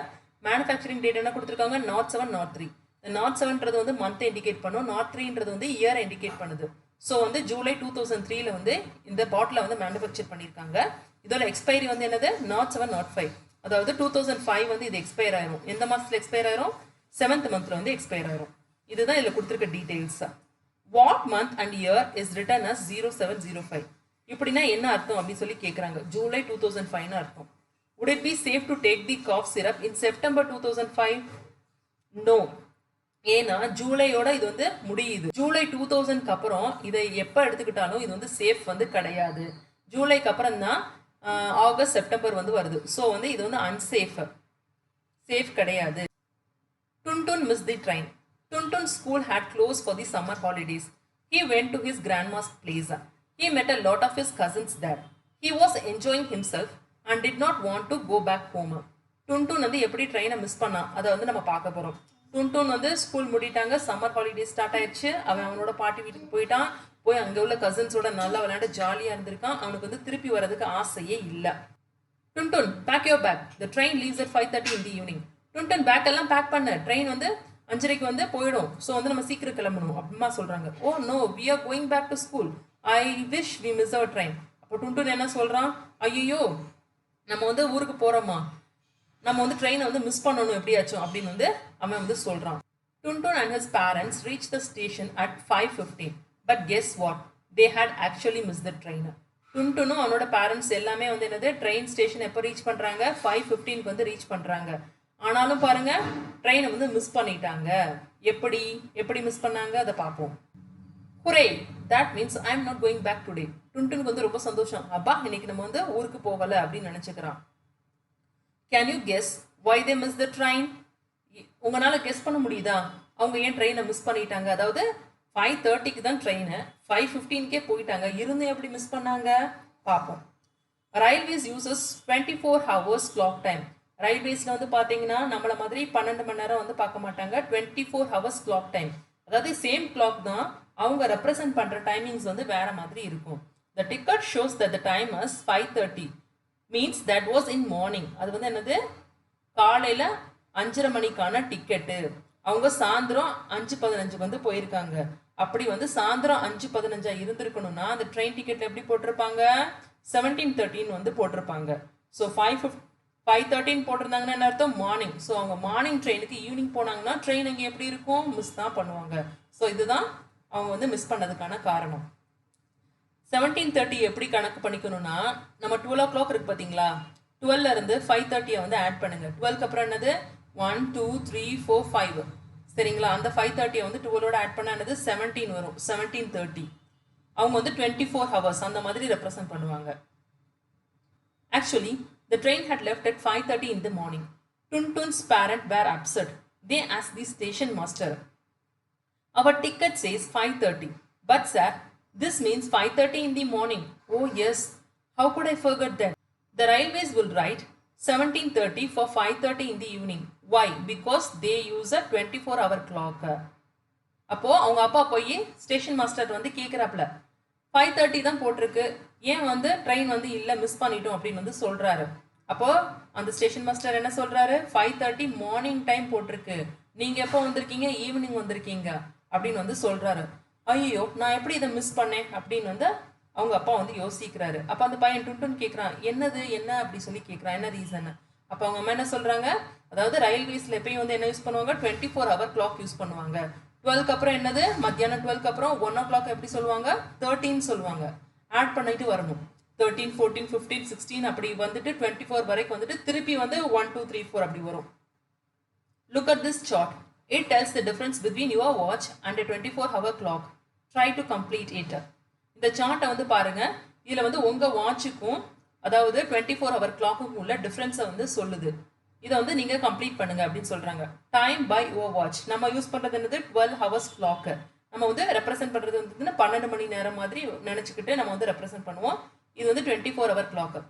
Manufacturing date என்ன கொடுத்துருக்காங்க, 07, 03. 07ன்றது வந்து மந்த்தை indicate பண்ணும், 03ன்றது வந்து இயரை இண்டிகேட் பண்ணுது. ஸோ வந்து ஜூலை 2003 வந்து இந்த பாட்டிலை வந்து மேனுஃபேக்சர் பண்ணியிருக்காங்க. இதோட எக்ஸ்பைரி வந்து என்னது, 07, 05. அதாவது 2005 வந்து இது எக்ஸ்பயர் ஆயிரும். எந்த மாதத்தில் எக்ஸ்பயர் ஆயிரும், 7th மந்த்தில் வந்து எக்ஸ்பயர் ஆயிரும். இதுதான் இதில் கொடுத்துருக்க details. What month and year is written as 0705. இப்படின்னா என்ன அர்த்தம் அப்படின்னு சொல்லி கேட்குறாங்க. ஜூலை 2005ன்னு அர்த்தம். Would it be safe to take the cough syrup in September 2005? No. ஏன்னா ஜூலையோட இது வந்து முடியுது. ஜூலை 2000க்கு அப்புறம் இதை எப்போ எடுத்துக்கிட்டாலும் இது வந்து சேஃப் வந்து கிடையாது. ஜூலைக்கு அப்புறம் தான் ஆகஸ்ட், செப்டம்பர் வந்து வருது. ஸோ வந்து இது வந்து அன்சேஃப், சேஃப் கிடையாது. Tuntun missed the train. Tuntun's school had closed for the summer holidays. He went to his grandma's place. He met a lot of his cousins there. He was enjoying himself and did not want to go back home. டுன்டுன் வந்து எப்படி ட்ரெயினை miss பண்ணான் அதை வந்து நம்ம பார்க்க போகிறோம். டுன்டுன் வந்து ஸ்கூல் முடிட்டாங்க, சம்மர் ஹாலிடே ஸ்டார்ட் ஆயிடுச்சு. அவனோட பாட்டி வீட்டுக்கு போயிட்டான். போய் அங்கே உள்ள கசின்ஸோட நல்லா விளையாண்டு ஜாலியாக இருந்திருக்கான். அவனுக்கு வந்து திருப்பி வர்றதுக்கு ஆசையே இல்லை. Duntun pack your bag, the train leaves at 5:30 in the evening. Duntun bag எல்லாம் பேக் பண்ண, ட்ரெயின் வந்து 5:30க்கு வந்து போயிடும். ஸோ வந்து நம்ம சீக்கிரம் கிளம்பணும் அப்படிமா சொல்கிறாங்க. Oh no, we are going back to school, I wish we miss our train. அப்போ டுன்டுன் என்ன சொல்கிறான், ஐயோ நம்ம வந்து ஊருக்கு போகிறோமா, நம்ம வந்து ட்ரெயினை வந்து மிஸ் பண்ணணும் எப்படியாச்சும் அப்படின்னு வந்து அவன் வந்து சொல்கிறான். Duntun and his parents reach the station at 5:15. But guess what, they had actually miss the train. டுன்டுனும் அவனோட பேரண்ட்ஸ் எல்லாமே வந்து என்னது ட்ரெயின் ஸ்டேஷன் எப்போ ரீச் பண்ணுறாங்க, 5:15க்கு வந்து ரீச் பண்ணுறாங்க. ஆனாலும் பாருங்க ட்ரெயினை வந்து மிஸ் பண்ணிட்டாங்க. எப்படி எப்படி மிஸ் பண்ணாங்க அதை பார்ப்போம். Hooray, that means I am not going back today. டுன்டுனுக்கு வந்து ரொம்ப சந்தோஷம். அப்பா இன்னைக்கு நம்ம வந்து ஊருக்கு போகலை அப்படின்னு நினச்சிக்கிறான். Can you guess why they miss the train? உங்களால் கெஸ் பண்ண முடியுதா அவங்க ஏன் ட்ரெயினை மிஸ் பண்ணிட்டாங்க? அதாவது 5:30க்கு தான் ட்ரெயின், 5:15க்கே போயிட்டாங்க, இருந்து எப்படி மிஸ் பண்ணாங்க பார்ப்போம். Railways uses 24 hours clock time. ரயில்வேஸில் வந்து பார்த்தீங்கன்னா நம்மளை மாதிரி 12 மணி நேரம் வந்து பார்க்க மாட்டாங்க, 24 hours கிளாக் டைம். அதாவது சேம் கிளாக் தான், அவங்க ரெப்ரசன்ட் பண்ணுற டைமிங்ஸ் வந்து வேற மாதிரி இருக்கும். The ticket shows that the time is 5:30 means that was in morning. அது வந்து என்னது காலையில் 5:30 மணிக்கான டிக்கெட்டு. அவங்க சாயந்தரம் 5:15 வந்து போயிருக்காங்க. அப்படி வந்து சாயந்தரம் 5:15 இருந்திருக்கணும்னா அந்த ட்ரெயின் டிக்கெட்ல எப்படி போட்டிருப்பாங்க, 17:13 வந்து போட்டிருப்பாங்க. ஸோ 5:13 போட்டிருந்தாங்கன்னா என்ன அர்த்தம், மார்னிங். ஸோ அவங்க மார்னிங் ட்ரெயினுக்கு ஈவினிங் போனாங்கன்னா ட்ரெயின் அங்கே எப்படி இருக்கும், மிஸ் தான் பண்ணுவாங்க. ஸோ இதுதான் அவங்க வந்து மிஸ் பண்ணதுக்கான காரணம். 17:30 எப்படி கணக்கு பண்ணிக்கணும்னா, நம்ம 12 o'clock இருக்கு பார்த்தீங்களா, 12 இருந்து 5:30 வந்து ஆட் பண்ணுங்க. 12க்கு அப்புறம் என்னது 1 2 3 4 5 சரிங்களா. அந்த 5:30 வந்து 12ஓட ஆட் பண்ண என்னது 17 வரும். 17:30 அவங்க வந்து 24 hours அந்த மாதிரி ரெப்ரசன்ட் பண்ணுவாங்க. Actually the train had left at 5:30 in the morning. Tuntun's parents were upset. They asked the station master, our ticket says 5:30, but sir, this means 5:30 in the morning. Oh yes, how could I forget that? The railways will write 17:30 for 5:30 in the evening. Why? Because they use a 24-hour clock. அப்போ அவங்க அப்பா போய் station master வந்து கேட்குறாப்புல, 5:30 தான் போட்டிருக்கு, ஏன் வந்து train வந்து இல்லை மிஸ் பண்ணிட்டோம் அப்படின்னு வந்து சொல்கிறாரு. அப்போ அந்த ஸ்டேஷன் மாஸ்டர் என்ன சொல்கிறாரு, 5:30 மார்னிங் டைம் போட்டிருக்கு, நீங்கள் எப்போ வந்திருக்கீங்க, ஈவினிங் வந்திருக்கீங்க அப்படின்னு வந்து சொல்கிறாரு. ஐயோ நான் எப்படி இதை மிஸ் பண்ணேன் அப்படின்னு வந்து அவங்க அப்பா வந்து யோசிக்கிறாரு. அப்போ அந்த பையன் டுன்டுன் கேட்குறான், என்னது என்ன அப்படி சொல்லி கேட்குறான், என்ன ரீசன். அப்போ அவங்க அம்மா என்ன சொல்கிறாங்க, அதாவது ரயில்வேஸில் எப்பயும் வந்து என்ன யூஸ் பண்ணுவாங்க, 24-hour கிளாக் யூஸ் பண்ணுவாங்க. 12க்கு அப்புறம் என்னது மத்தியானம் 12க்கு அப்புறம் 1 o'clock எப்படி சொல்லுவாங்க, 13 சொல்லுவாங்க. ஆட் பண்ணிட்டு வரணும், 13 14 15 16 அப்படி வந்துட்டு 24 வரைக்கும் வந்துட்டு திருப்பி வந்து 1 2 3 4 அப்படி வரும். Look at this chart. It tells the difference between your watch and a 24-hour clock. Try to complete it. இந்த சார்ட்டை வந்து பாருங்க, இதில் வந்து உங்கள் வாட்சுக்கும் அதாவது 24-hour கிளாக்குக்கும் உள்ள டிஃப்ரென்ஸை வந்து சொல்லுது. இதை வந்து நீங்கள் கம்ப்ளீட் பண்ணுங்க அப்படின்னு சொல்கிறாங்க. டைம் பை யுவர் வாட்ச் நம்ம யூஸ் பண்ணுறது என்னது 12 hours கிளாக்கு. நம்ம வந்து ரெப்ரசென்ட் பண்ணுறது வந்து 12 மணி நேரம் மாதிரி நினச்சிக்கிட்டு நம்ம வந்து ரெப்ரசென்ட் பண்ணுவோம். இது வந்து 24-hour clock.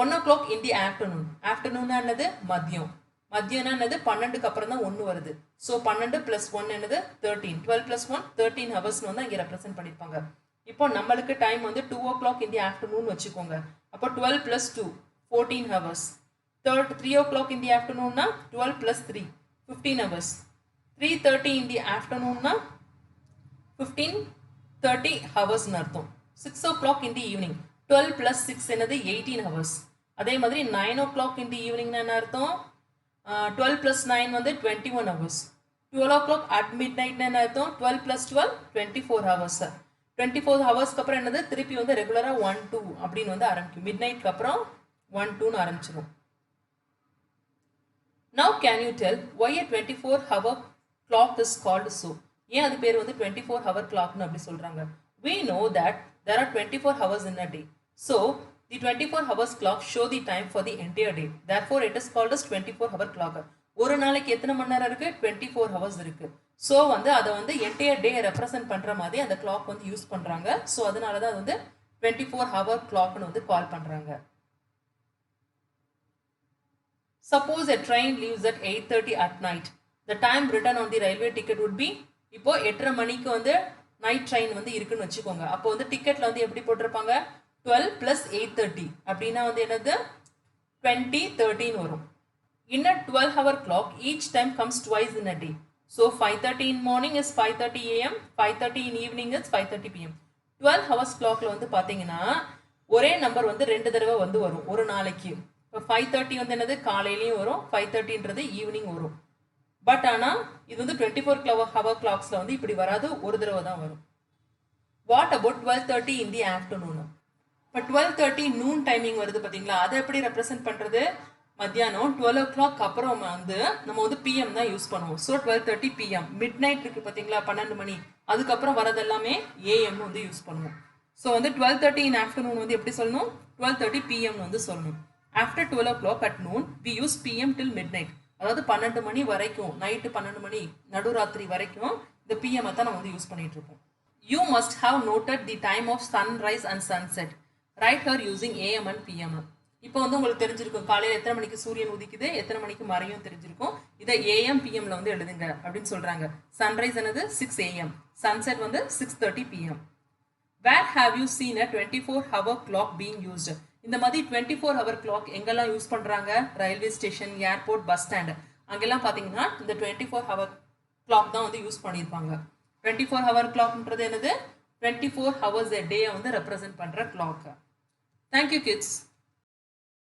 1 o'clock in the afternoon. ஆஃப்டர்நூன்னா என்னது மதியம். மதியம்னா என்னது 12க்கு அப்புறம் தான் 1 வருது. ஸோ 12 + 1 என்னது 13. 12 + 1 13 ஹவர்ஸ்னு வந்து இங்கே ரெப்ரசென்ட் பண்ணியிருப்பாங்க. இப்போ நம்மளுக்கு டைம் வந்து 2 o'clock in the afternoon வச்சுக்கோங்க. அப்போ 12 + 2 14 hours. 3 o'clock in the afternoon 12 + 3 15 hours. 3:30 in the afternoon 15:30 hours அர்த்தம். 6 o'clock in the evening 12 + 6 என்னது 18 hours. அதே மாதிரி 9 o'clock in the evening என்ன அர்த்தம், 12 + 9 வந்து 21 hours. 12 o'clock at midnight என்ன அர்த்தம், 12 + 12 24 hours. 24 ஹவர்ஸ்க்கு அப்புறம் என்னது திருப்பி வந்து ரெகுலராக 1 2 அப்படின்னு வந்து ஆரம்பிக்கும். மிட் நைட்க்கு அப்புறம் 1 2ன்னு ஆரம்பிச்சிடும். Now can you tell why a 24-hour clock is called so? ஏன் அது பேர் வந்து 24-hour clockனு அப்படி சொல்கிறாங்க. We know that there are 24 hours in a day. So, the 24 hours clock show the time for the entire day. Therefore, it is called as 24-hour clock. ஒரு நாளைக்கு எத்தனை மணி நேரம் இருக்குது, 24 hours இருக்குது. ஸோ வந்து அதை வந்து என்டையர் டே ரெப்ரசன்ட் பண்ணுற மாதிரி அந்த கிளாக் வந்து யூஸ் பண்ணுறாங்க. ஸோ அதனால தான் அது வந்து 24-hour clockனு வந்து கால் பண்ணுறாங்க. Suppose a train leaves at 8:30 at night. The time written on the railway ticket would be, இப்போ 8:30 மணிக்கு வந்து நைட் ட்ரெயின் வந்து இருக்குன்னு வச்சுக்கோங்க. அப்போ வந்து டிக்கெட்டில் வந்து எப்படி போட்டிருப்பாங்க, 12 + 8:30 அப்படின்னா வந்து என்னது 20:13 வரும். In a 12-hour clock, each time comes twice in a day. So 5:30 in morning is 5:30 a.m., 5:30 in evening is 5:30 p.m. 12 hours clockல வந்து பார்த்தீங்கன்னா ஒரே நம்பர் வந்து 2 தடவை வந்து வரும் ஒரு நாளைக்கு. இப்போ 5:30 வந்து என்னது காலையிலையும் வரும், 5:30ன்றது ஈவினிங் வரும். பட் ஆனால் இது வந்து 24-hour clocksல வந்து இப்படி வராது, ஒரு தடவை தான் வரும். What about 12:30 in the afternoon? இப்போ 12:30 நூன் டைமிங் வருது பார்த்தீங்களா, அதை எப்படி ரெப்ரசென்ட் பண்ணுறது? மத்தியானம் 12 o'clock அப்புறம் வந்து நம்ம வந்து பிஎம் தான் யூஸ் பண்ணுவோம். So 12:30 PM. மிட் நைட் இருக்குது பார்த்தீங்களா 12 மணி, அதுக்கப்புறம் வரது எல்லாமே ஏஎம் வந்து யூஸ் பண்ணுவோம். ஸோ வந்து 12:30 in afternoon வந்து எப்படி சொல்லணும், 12:30 PM வந்து சொல்லணும். After 12 o'clock at noon we use PM till midnight. அதாவது 12 மணி வரைக்கும், நைட்டு 12 மணி நடுராத்திரி வரைக்கும் இந்த பிஎம்ஐ தான் நம்ம வந்து யூஸ் பண்ணிட்டு இருக்கோம். You must have noted the time of sunrise and sunset. Write her using AM and PM. இப்போ வந்து உங்களுக்கு தெரிஞ்சிருக்கும் காலையில் எத்தனை மணிக்கு சூரியன் உதிக்குது, எத்தனை மணிக்கு மறையும் தெரிஞ்சிருக்கும். இதை ஏஎம் பிஎம்ல வந்து எழுதுங்க அப்படின்னு சொல்றாங்க. சன்ரைஸ் என்னது 6 AM, சன்செட் வந்து 6:30 PM. Where have you seen a 24-hour clock being used? இந்த மாதிரி 24-hour clock எங்கெல்லாம் யூஸ் பண்றாங்க? Railway station, airport, bus stand, அங்கெல்லாம் பார்த்தீங்கன்னா இந்த 24-hour clock தான் வந்து யூஸ் பண்ணியிருப்பாங்க. 24-hour clockன்றது என்னது, 24 hours a day வந்து ரெப்ரசென்ட் பண்ற clock. Thank you kids.